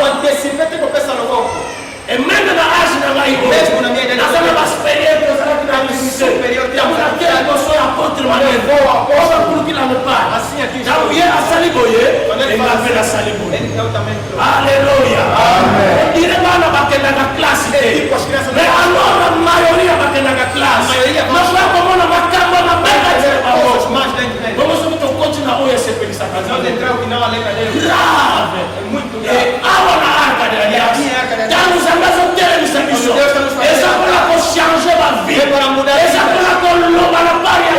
E mesmo na arte na vai nós somos mais superiores que na superior que aquele que sou apóstolo maneiro posso por que lá no pai assim aqui já o ia a saliboye ele vai ver a saliboye aleluia amém dire bana bakenda na classe mais alors a maioria bakenda na classe nós lá como na macamba na bega de vamos continuar hoje esse feliz casa não entrar o final além dele grave muito grave awa na arca de aliança já nos andas o televisão essa para que changer a vida essa para que loba na paria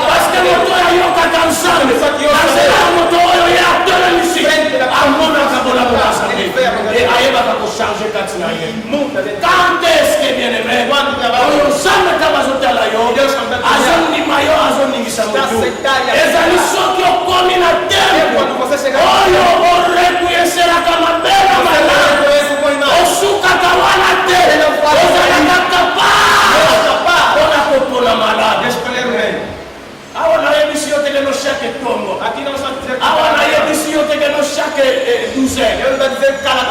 parce que moto ayo ka cansado mas ela moto ayo ya televisão a mona acabou na bolsa e aí vai para changer katina quand est-ce que bien aimé on s'en tava zotela yo azon ni mayo azon ni gisamutu ezali soki okomi na tempo oyo oreconhecera kama bela malamu osukaka wana te ozalaka capable mpona kopola malamu awa nayebisi yo teke no chaque ntongo awa nayebisi yo teke no chaque douzaine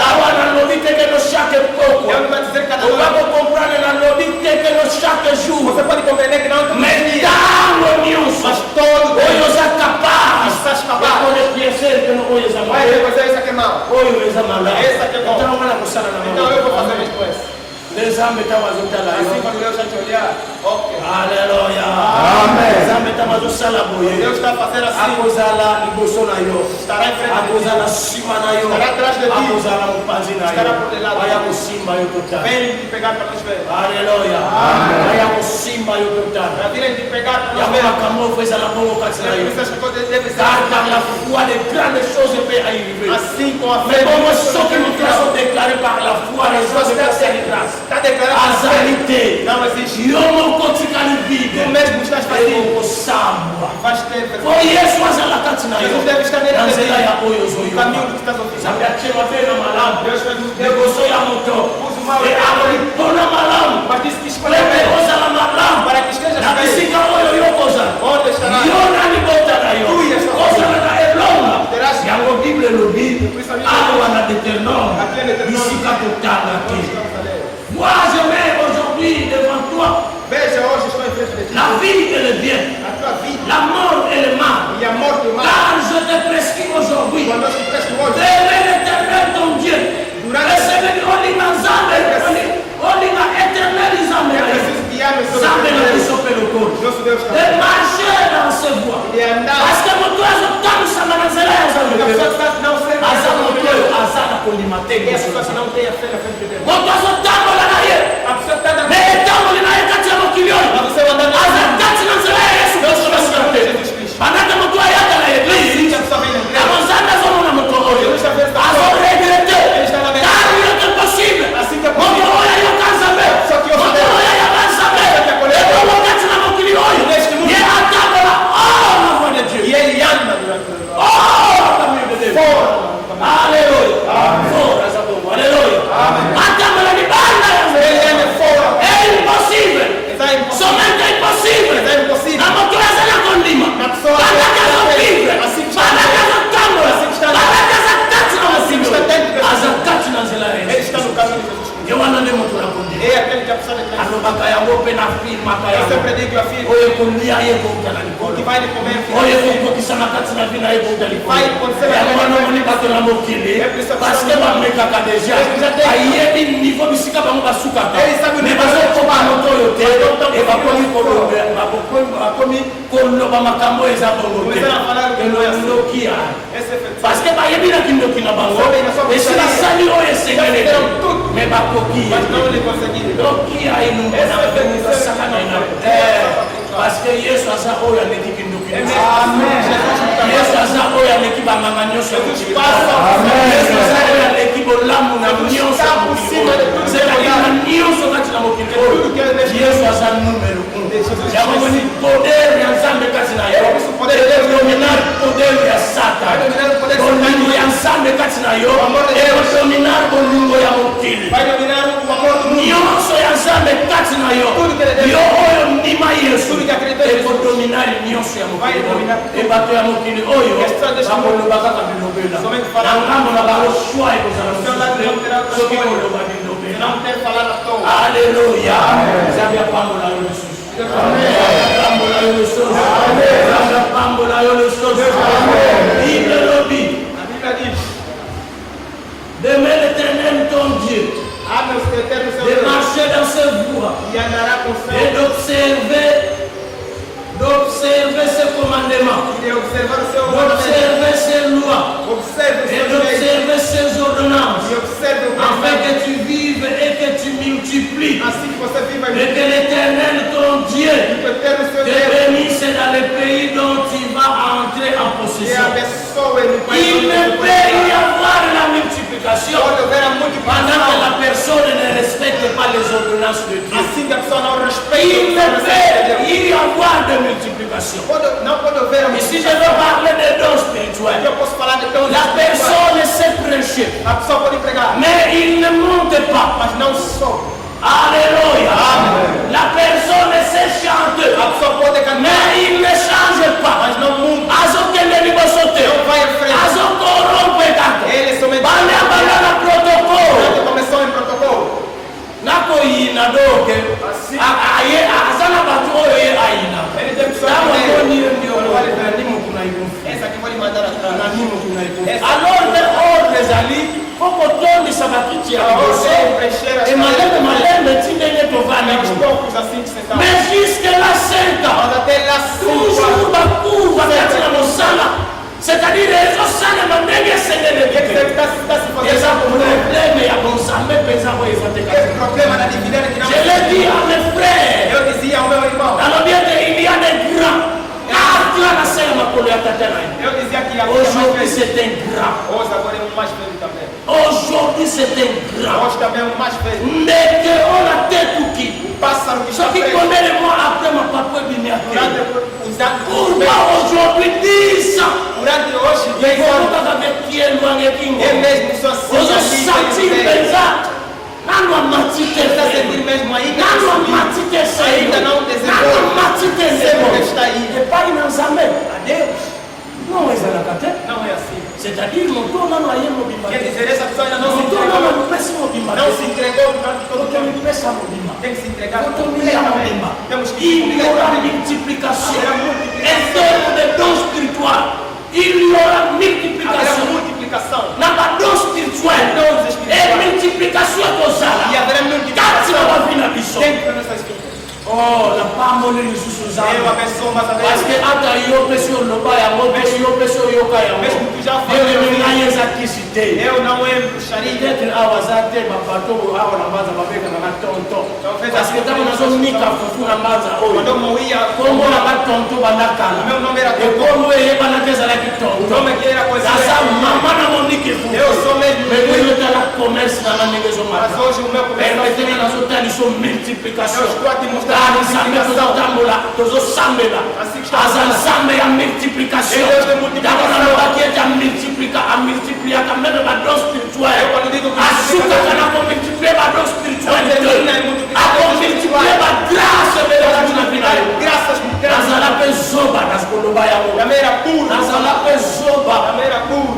awa nalobi teke no chaque poko oba kocomprendre nalobi teke no chaque jour mais ntango nyonso oyo oza capable yakoreconhecer keno oyo eza malamu oyo eza malamu ntango wana kosala na mama nzambe tawazotala yo aleluya nzambe tawazosala boye akozala liboso na yo akozala nsima na yo akozala mopanzi na yo aya kosimba yo totala aleluya aya kosimba yo totala yango makambo ofo ezala bongo kati na yo car par la foi de grandes choses peut arriver mais bongo soki moto azodéclare par la foi les choses peut de grâce azali te yo moko tikali vide okosambwa po yesu azala kati na yo na nzela ya oyo ozoyoka nzambe atyema mpe na malamu liboso ya moto e akolipona malamu pepe ozala malamu na bisika oyo yo kozala yo na libota na yo kozala na elonga yango bible elobi awa na Deutéronome bisika kotanga te. Moi, je mets aujourd'hui devant toi la vie et le bien, la mort et le mal. tem. Essa situação não tem a fé na frente de Deus. Moto azotando lá na ilha. A pessoa está na ilha. Então ele na ilha está tirando o quilhão. Mas você vai andar na ilha. As ataques não serão isso. Deus não vai se manter. Manata moto aí anda na igreja. A manzana zona na moto hoje. A zona regrete. Claro, não é possível. Assim que é possível. Moto olha aí o casamento. Só que moto olha aí o casamento. Eu vou botar na moto quilhão. E ele ataca lá. Oh, na voz de Deus. E ele anda durante o dia. Oh, caminho de Deus. Aleluia. Fora essa bomba. Aleluia. Mata a mulher de banda. É impossível. Somente é impossível. Na motorização na condima. Para a casa vive. Para a casa câmara. Para a casa táxi não é possível. As ataques não se lá. Ele está no caminho de Jesus. Eu ando de motor na condima. É aquele que precisa de classe. A nova caia roupa na firma. Eu sempre digo a firma. Olha com dia aí com o canal. O que vai de comer. Olha com o que está na casa na firma aí com o canal. Vai quando você vai. Agora não vou bater na moquile. Parce que vai me cacadejar. Aí ele nível de se acabar no açúcar. Ele sabe o nível de tomar no toyote. E vai comer colo. Vai comer colo para macambo e zabongo. Parce que vai vir aqui no que na bango. E se la sali ou é segredo. Me vai coquille. Nokia aí não é sacanagem. Parce que Jesus asa oya neki no que. Amen. Jesus asa oya neki ba manganyoso. Amen. Jesus asa oya neki bolamu na nyoso. C'est la nyoso katika mokili. Jesus asa número 1. Ya mwani poder ya nzambe katika yo. Dominar poder ya Satan. Dominar ya nzambe katika yo. Dominar bolungo ya mokili. Nyoso ya nzambe katika yo. Yo oyo ndima Yesu. E pour dominer nyoso ya mokili. E bato ya mokili oyo. Bakoloba kaka bilobela. Na ngambo na balo shwa ekozala mosusu. Soki koloba bilobela. Alléluia. Nzambe apambola yo lisusu. Apambola yo lisusu. Apambola yo lisusu. Bible lobi. Demain l'Éternel ton Dieu. De marcher dans ses voies et d'observer ses commandements, d'observer ses lois et d'observer ses ordonnances, afin que tu vives et que tu multiplies, et que l'Éternel ton Dieu te bénisse dans le pays dont tu vas entrer en possession. Il ne peut y avoir la multiplication pendant que la personne ne respecte pas les ordonnances de Dieu. Il ne peut y avoir de multiplication. Et si je veux parler de dons spirituels, la personne sait prêcher, mais il ne monte pas. Alléluia. La personne sait chanter, mais il ne change pas. Alors les alliés, faut qu'on tourne les sabbatits et malheureusement mais jusqu'à la 5 ans, toujours c'est-à-dire les autres salles m'ont bien cédé le problème et à bon samedi je l'ai dit à mes frères alors bien il y a des grands aujourd'hui c'est un grand aujourd'hui c'est un grand mais qu'on a tête ou qui ce qui connaît le mois après ma papa pourquoi aujourd'hui 10 ans il faut avec qui est loin et qui c'est-à-dire mon tour non il y aura multiplication en termes de dons spirituels il y aura multiplication dans la don spirituelle et multiplication totale oh la parole de Jésus parce que ata yo pesio loba ya mo pesio yoka ya mo te. Peut-être awazate babato awa na banza babeka na tonto. Parce que tant nazo nika fufu na banza oyo. Kombo na ba tonto banaka. Et kombo e banaka za la tonto. Sasa mama na monike fufu. Mais nous nous dans la commerce dans la maison mata. Permettez-moi nazo tali so multiplication. Sambe to tambola, to sambela. Azan sambe ya multiplication. D'abord na baguette ya multiplier quand même la don spirituel. Asuka kana ko multiplier la don spirituel. A ko multiplier la grâce de la finale. Grâce nazala pezoba naskoloba ya mo. Nazala pezoba.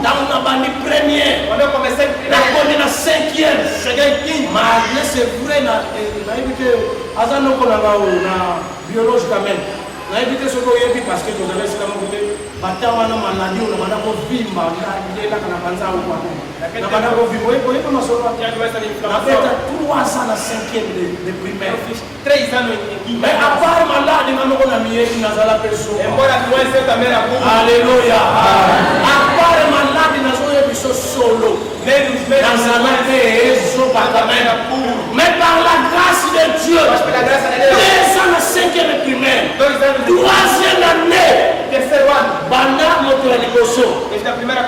Dans na bani premier. Na komi na 5e. Mais c'est vrai na éviter azano ko na biologie quand même. Na éviter ce qu'on y parce que vous avez c'est comme côté batawa na manadi na manako vimba na ndela kana panza au kwa. Na manako vimba ko ko masolo ya na beta 3 ans na 5e de primaire. 3 ans mais à part malade na moko na miyeki na zala perso. Alléluia. À part malade na zo yebiso solo. Mais par la grâce de Dieu, 3 ans na 5e primaire, 3e année, banda moto ya liboso,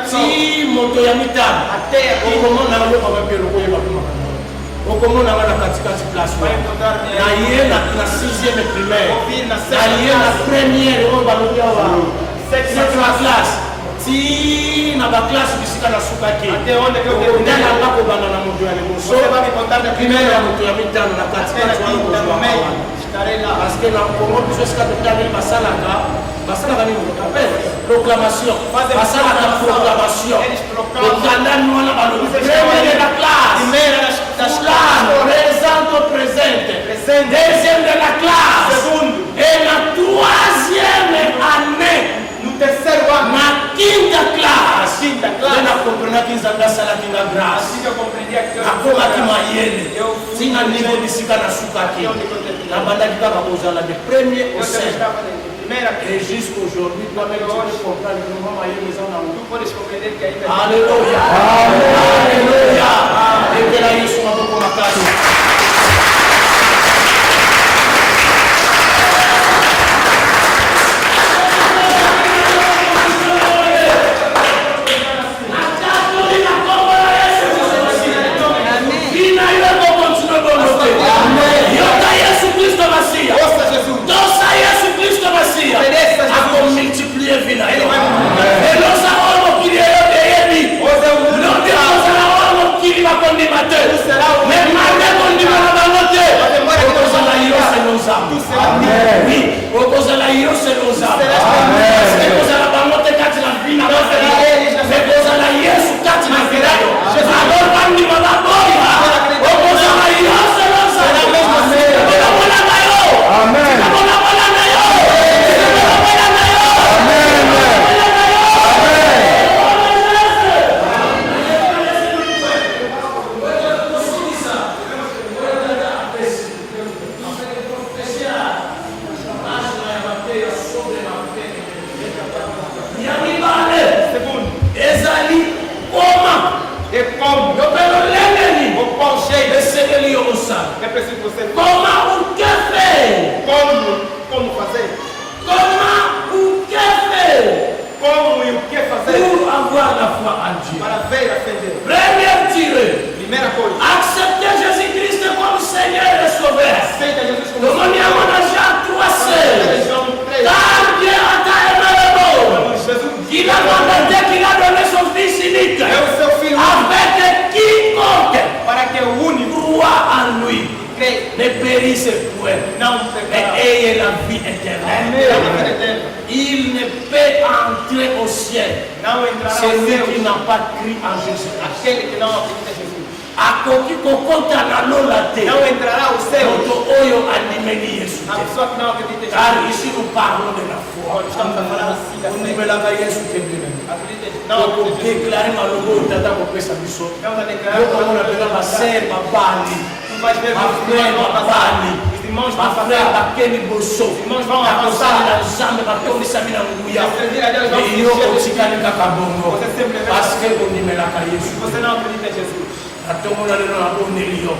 si moto ya mitano, okomona na loko mapelo ko yeba kuma. Okomona na katikati place. Na ye na 6e primaire, na ye na première on balobi wa 7e classe. Si na ba classe bisika na suka ke ndana ngako bana na moto ya liboso primaire ya moto ya mitano na katikati parce que na Congo jusqu'à totali basalaka ni appel proclamation basalaka proclamation okanda nwana balobi premier de la classe présente deuxième de la classe et la 3e année ma quinta classe na comprendre que nzanga sala kinga grâce akoma kimayele singa niveau bisika na sukaki na banda kaka kozala de premier au 5 et jusqu'aujourd'hui toi-même tu peux comprendre que maman mayele zana alléluia alléluia et que la Yesu maboko makasi. Ne périsse point, mais ayez la vie éternelle. Il ne peut entrer au ciel celui qui n'a pas cru en Jésus. Akoki kokota na lola te moto oyo andimeli Yesu te car ici nous parlons de la foi ondimelaka Yesu te mbele okodeklare malongo tata kopesa biso yokomona mpena baser babali bafrere babali Dimanche, va faire la Kenny Bosso. Dimanche, va en avancer. La jambe, va tomber sa mine en bouillard. servir à Dieu. Et il y a aussi quelqu'un qui a bongo. Parce que on dit mais la caille. Você não acredita em Jesus. Atomo na lelo na bonelio.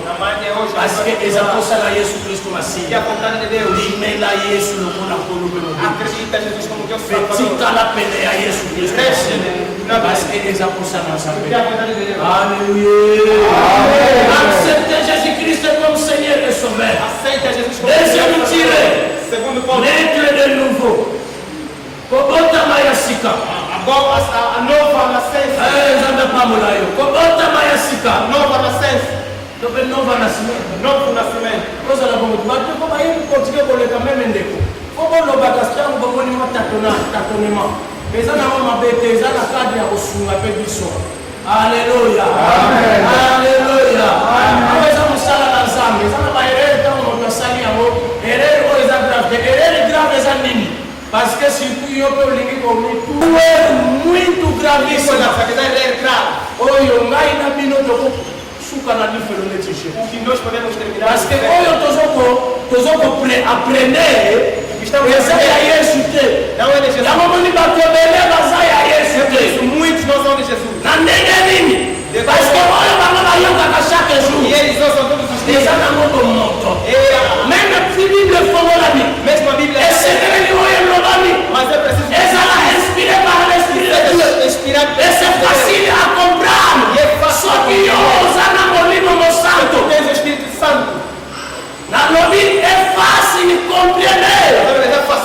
Parce que les apôtres na Yesu Kristo Masihi. Que a vontade de Deus. Limela Yesu lo mona kolo belo. Acredita em Jesus como Deus Salvador. Tika la pene ya Yesu Kristo Masihi. Parce que les apôtres na sabe. Alléluia. Acceptez Jésus-Christ comme Seigneur et Sauveur. Aceita Jesus como Deuxième tiré. Segundo ponto. Naître de nouveau. Kobota mayasika. Agora a nova nascença. Nzambe pamola yo. Kobota mayasika. Nova nascença. Tobe nova nascimento. Novo nascimento. Koza la bongo. Bato ko ba yini continue ko le quand même ndeko. Kobo lo bakastan ko boni tatonnement. Eza na mama bete eza na cadre ya kosunga pe biso. Alléluia. Amen. Alléluia. Amen. Eza musala na Nzambe. Eza na ba erreur tango mo tosali yango. Erreur o eza grave. Erreur grave eza nini? Parce que surtout yo pe olingi ko muito gravissimo. Oyo ngai na bino toko suka na lifelo netishe. Parce que oyo tozoko apprendre eza ya Yesu te. Yango moni bato ebele baza ya Yesu te. Na ndenge nini? Parce que oyo bango bayokaka chaque jour eza nango bomoto. Même Bible fongolami esengeleli oyo elobami ezala inspiré par l'Esprit de Dieu. Et c'est facile à comprendre. Soki yo oza na molimo mosanto nalobi est facile comprendre.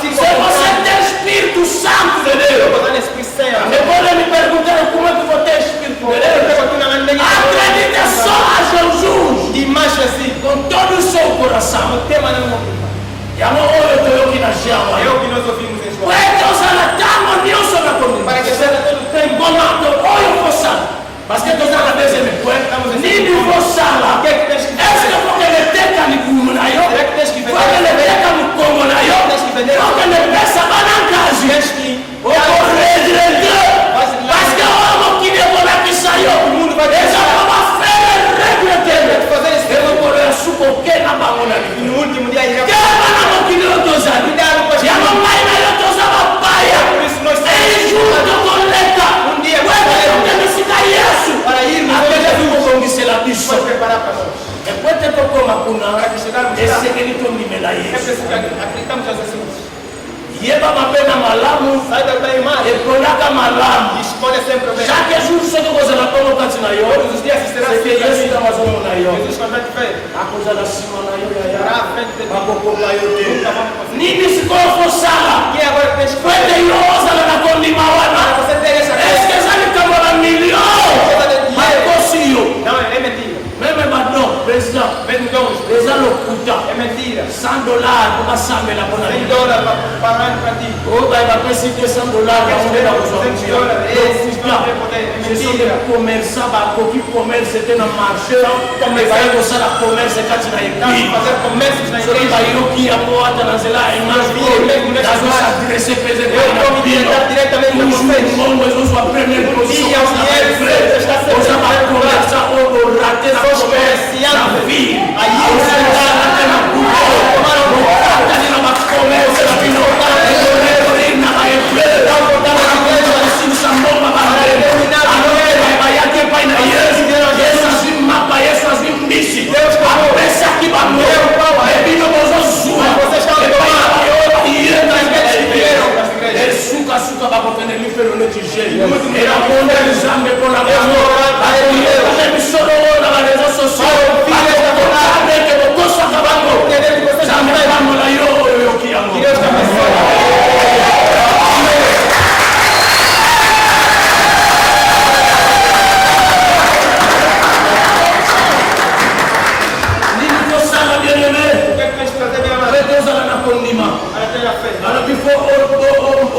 C'est você ter Espírito Santo de Deus. Depois de me perguntar como é que vou ter Espírito de Deus, acredite só a Jesus com todo o seu coração. Yamo oyo toyoki na jama. Kwete osala tango nyonso na komi. Momento oyo kosala. Parce que toza na deuxième point. Nini kosala. Est-ce que faut que le teka likumu na yo? Faut que le teka mukongo na yo? Faut que le pesa banankazi. Oko regrete. Parce que oyo mokili ekolakisa yo. Eza koma faire regrete. Eko kolo ya suko kena bango na liku. Kema na mokili yo tozali. Yango ngai na yo toza bapaya. Ejour tokoleka. Wete misika Yesu. Apele tukobongisela biso. Ekwete tokoma kuna. Esengeli tondimela Yesu. Yeba mapena malamu. Ekolaka malamu. Chaque jour soki kozala kono kati na yo. Seke Yesu na mazomo na yo. Akozala sima na yo yaya. Bakokoka yo te. Nini sikoyo kosala. Kwete yo ozala na kondima wana. Eske ezali kambo na million. Makosi yo. Même maintenant, président, eza lokuta $100 pour basambela mpona oyo baye bapesi $200 baondela kozwa ce sont des commerçants bakoki commerce te na marché baye kosala commerce kati na église soki bayoki yango ata na nzela azosadresse peze mbongo ezozwa première position oza bacommerçant oyo borate na commerce na vie ozaate na okatani na bacommerce na bino na baeble asilisa mbongo bayaki epai na Yesu azwi mapa Yesu azwi mbisi apesaki bango ebino bozozwa epai na bayo esukasuka bakokende lifelo neti jei erakonde nzambe mpona bango bakokende bisolo oyo na barezo sosio bakokokandeke bokosaka bango nzambe pambola yo oyo yoki yango nini kosala bien-aimé ozala na kondima alors il faut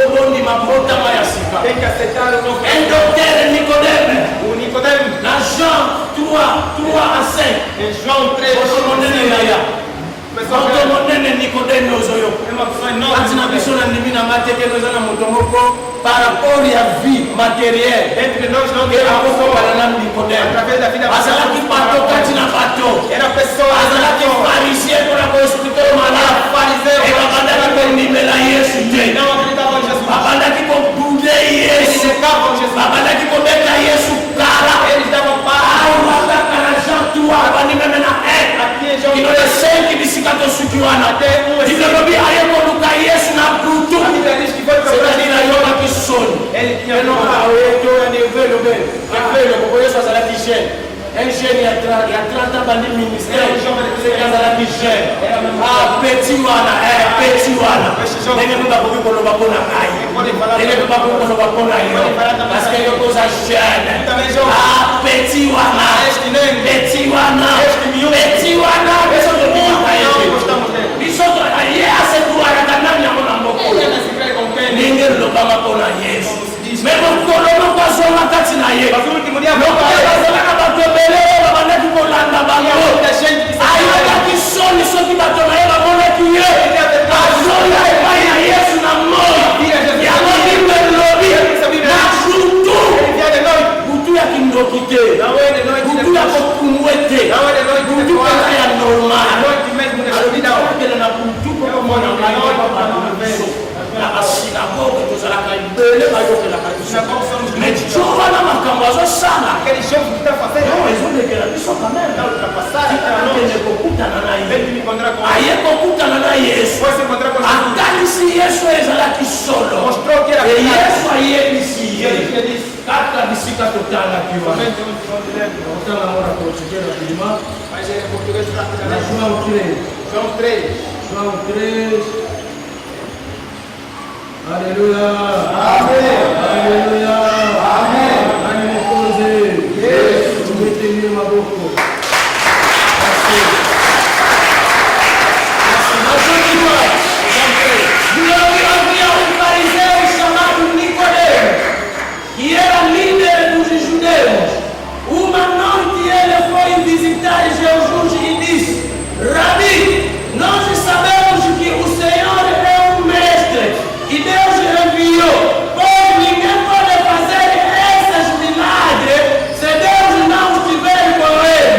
obondima mbotama ya sika un docteur Nicodème na Jean 3 à 5 otomonene naya otomonene Nicodème ozoyo kati na biso na ndimi na nga tekeno eza na moto moko par rapport à la vie matérielle. Entre nós não tem algo para não me poder. Através da vida Azala que patou katina patou. Era pessoa. Azala que fariseu para o hospital maná. Fariseu. Era banda que condimela Yesu te. Não acreditava em Jesus. Banda que condude Yesu. Eles negavam Jesus. Banda que cometa Yesu cara. Eles davam paz. Ai banda cara já tua bani memena Aqui já. Kino de senki bisikato sukiwana. Até Kino lobi aye koluka Yesu na bruto. A Bíblia diz que foi para C'est-à-dire yoba kisoni. Ele tinha não velo bem. Velo porque Yesu azala kisheni. Un jeune il y a 30 ans dans le ministère. C'est azala kisheni. Ah petit wana, petit wana. Nenge mba kobi koloba kona kai. Nenge mba kobi koloba kona yo. Parce que yo koza jeune. Ah petit wana. Petit wana. Petit wana. Beso de mika. Biso to aye asetuara kanami ya mona mboko. Nenge lobama kona Yesu. Memo kolono kwa zoma kati na ye. Loko ya zoma na batobele babana kikolanda bango. Ayo ya kisoni soki batona ye babona kiye. Azoya epai ya Yesu na moyo. Ya ngoni melobi. Na shutu. Butu ya kindokite. Butu ya kokumwete. Butu ya normal. Alobida na butu kwa mwana mayo. La synagogue tozalaka ibele bayokelaka biso mais wana makambo azosala ezolekela biso kamene kokutana na ye aye kokutana na Yesu atalisi Yesu ezalaki solo e Yesu ayebisi ye kaka bisika totalaki wana wana kochekela bilima na João 3 Alléluia. Amen. Alléluia. Amen. Amen. Yes. Tu peux tenir ma bouche. Que era líder dos judeus. Uma noite ele foi visitar Jesus e disse: Rabi, nós sabemos que o Senhor é um mestre e Deus enviou. Pois ninguém pode fazer esses milagres se Deus não estiver com ele.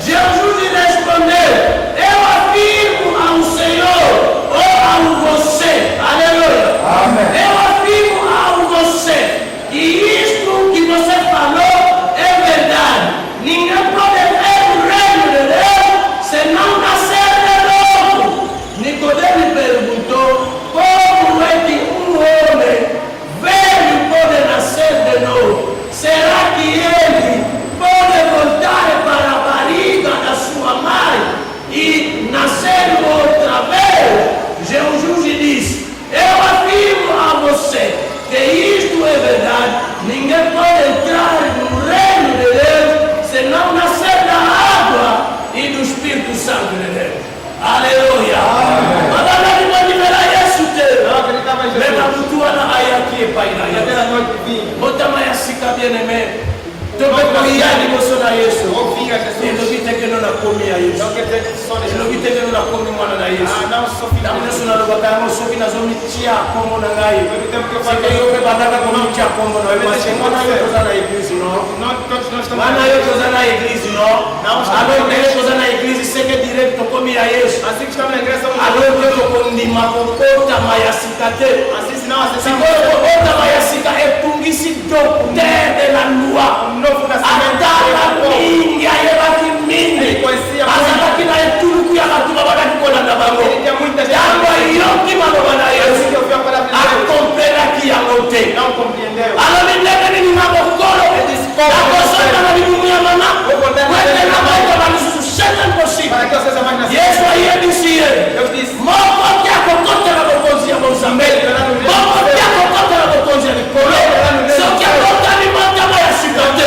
Jesus respondeu: Eu afirmo ao Senhor ou a você, aleluia. Amém. Eu afirmo a você que isto que você falou é verdade. Ninguém pode ver o reino de Deus se não nascer de novo. Nicodemo perguntou: como é que um homem velho pode nascer de novo? Será que ele pode voltar para a barriga da sua mãe e nascer outra vez? Jesus disse: eu afirmo a você que isto é verdade. Ninguém pode entrar no reino de Deus se não nascer da água e do Espírito Santo de Deus. Aleluia. Madame ni mwanimela Yesu te. Mema mutua na ayaki pai na Yesu. Motama ya sika bien-aimé. Tobe kuyani moso na Yesu. Ndo biteke no na komi ya Yesu. Ndo biteke no na komi mwana na Yesu. Na Yesu na lobaka mo soki na zomi chia komo na ngai. Sike yobe badaka komi chia komo na Yesu. Mwana yo toza na église no. Mwana yo toza na église no. Alors ne toza na église seke direct komi ya Yesu. Alors que to kondima kokota mayasika te. Sikoyo kokota mayasika etungisi docteur de la loi. Atala mingi ayebaki mingi azalaki na etuluku ya bato babakaki kolanda bango yango ayoki maloba na Yesu akomprenaki yango te alobi ndenge nini na bokolo nakosota na libumu ya mama kwetela bato balisusu chaque possible Yesu ayebisi ye moko te akokotela bokonzi ya bozambe moko te akokotela bokonzi ya likolo soki akotani motama ya sika te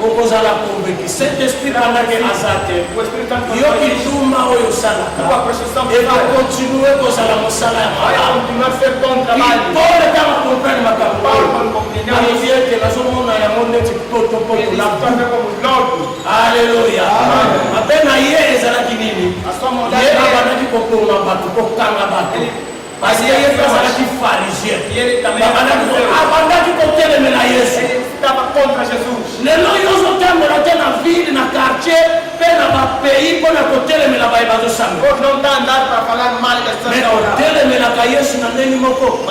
okozala convaincu. Saint-Esprit pendaki azate yo kituma oyo osalaka ekokontinue kozala mosala ya malamu kama comprendre makambo anivie ke nazomona yango neti potopotola. Alleluya. Mabe na ye ezalaki nini? Ye abandaki kokoma bato kokanga bato parce que ye azalaki pharisien abandaki kotelemela Yesu. Lelo yo ozotambola te na ville na quartier mpe na bapays mpona kotelemela baye bazosanga mais otelemelaka Yesu na ndenge moko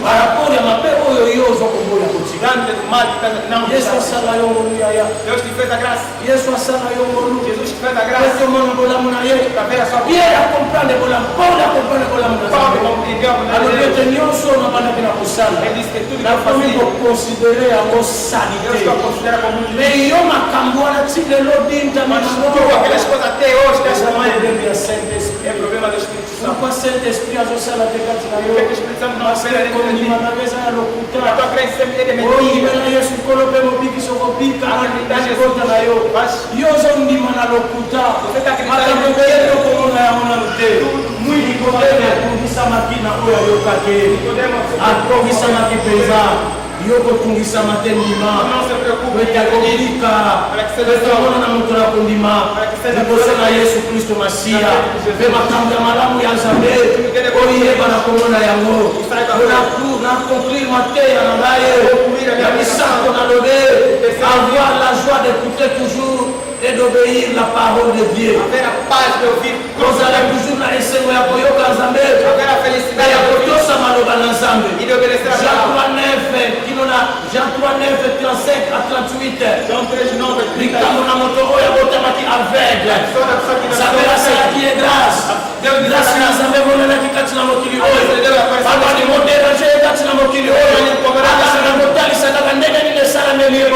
paraport ya mabe oyo yo ozokoboya kotika. Yesu asala yo ngolu yaya, Yesu asala yo ngolu etomona bolamu na ye ye akomprendre bolamu Paul akomprendre bolamu na alobi ete nyonso nabandaki na kosala nakomi koconsidere yango salite mais yo makambo wana ti lelo dintaminaaedemi ya Saint-Esprit. Pourquoi Saint-Esprit azosala te kati na yo? Kondima na beza ya lokuta oyibela Yesu kolo mpe mobikiso kobika nakota na yo yo ozondima na lokuta makambo ebele okomona yango nanu te. Nikodemo atungisamaki na oyo ayokaki atungisamaki mpenza yo kotungisama te ndima wete akobika etomona na moto na kondima liboso na Yesu Kristo Masiya mpe makambo ya malamu ya Nzambe oyeba na komona yango na conclure mateya na ngai ya misango nalobe avoir la joie d'écouter toujours et d'obéir la parole de Dieu. Kozala toujours na esengo ya koyoka Nzambe ya kotosa maloba na Nzambe. Jean 3:9, 35 à 38. Likambo na moto oyo abotamaki aveugle Nzambe asalaki ye grâce na Nzambe emonanaki kati na mokili oyo abandi moderange kati na mokili oyo akana kotalisa kaka ndenge nini esalameli ye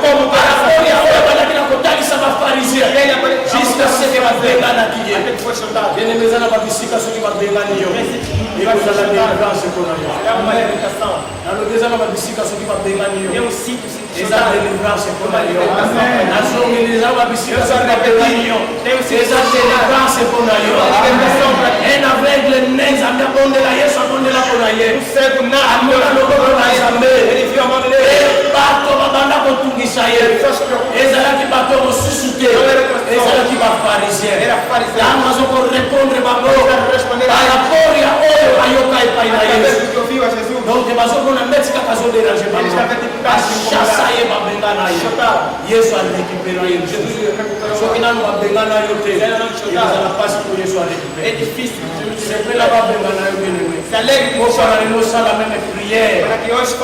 paraport ya oyo abandaki na kotalisa bafarisien jusqu'à ce que babenganaki ye. Bien-aimé eza na babisika soki babengani yo ekozala délivrance mpona yo. Nalobi eza na babisika soki babengani yo eza délivrance mpona yo. Nazongeli eza na babisika soki babengani yo eza délivrance mpona yo. Un aveugle ne Nzambe abondela Yesu abondela mpona ye amona loboko na Nzambe bato babanda kotungisa ye ezalaki bato mosusu te ezalaki bafarisien ntango azokorépondre bango paraport ya oyo ayoka epai na Yesu donc bazokona mbeti kaka azoderange bango achasa ye babenga na ye Yesu arécupéra ye soki nano babenga na yo te ezala mpasi po Yesu arécupéra sepela babenga na yo bien-aimé okona lelo osala meme prière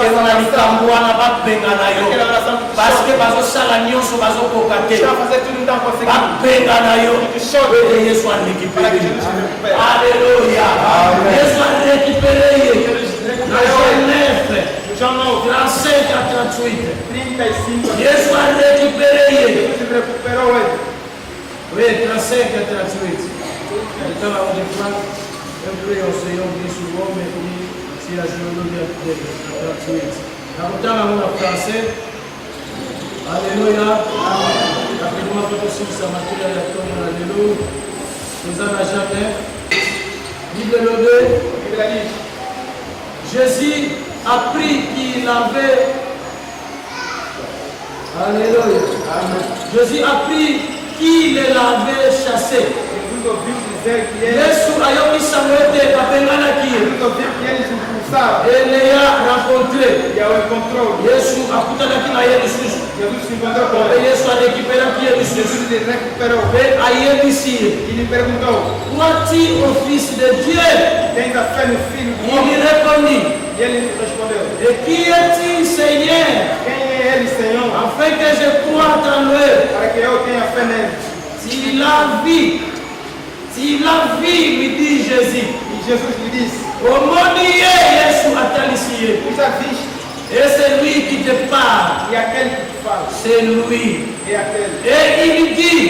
ezana likambo wana babenga na yo parce que bazosala nyonso bazokoka te babenga na yo ete Yesu arécupéré. Alléluia. Yesu arécupéré ye na Jean 9 35 à 38. Yesu arécupéré ye oui 35 à 38. Então on déclare un peu au Seigneur dit souvent mais si la géologie est 38. Nakutana na français. Alléluia. Rapidement tout aussi ça m'a tué la tombe na lelo. Nous en a jamais. Bible levée. Jésus apprit qu'il avait Alléluia. Jésus apprit qu'il l'avait chassé. Yesu ayokisa mwete kapenganaki eleya rencontré Yesu akutanaki na ye lisusu Yesu arécupéraki ye lisusu mpe ayebisi ye crois-tu au Fils de Dieu? Il lui répondit et qui est-il Seigneur afin que je croie en lui? S'il a vu, lui dit Jésus. Jésus lui dit, Yesu atalisiye. Et c'est lui qui te parle. C'est lui. Et il dit,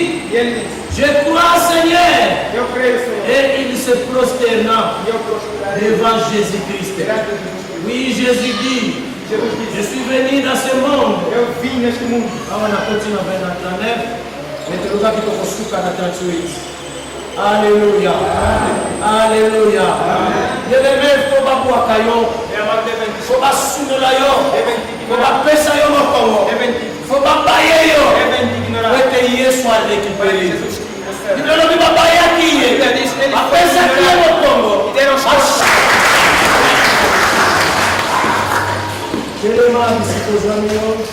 je crois Seigneur. Et il se prosterna devant Jésus-Christ. Oui, Jésus dit, Je suis venu dans ce monde. Alléluia. Alléluia. Je vais mettre au bas pour Akayo. Faut pas soutenir la yo. Faut pas pesa yo no Congo. Faut pas bailler yo. Wete Yesu récupérer. Il ne veut pas bailler qui est. Apesa qui est no Congo. Je demande si vos amis ont.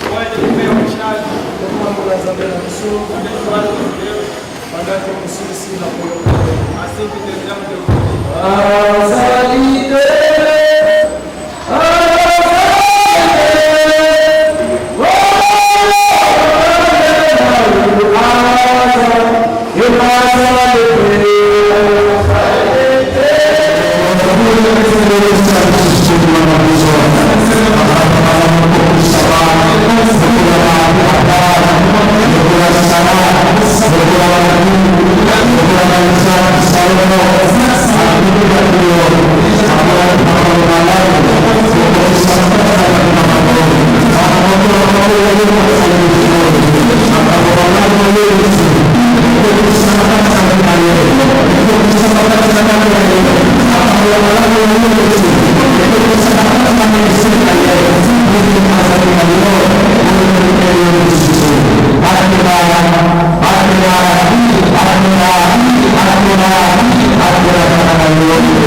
Amen.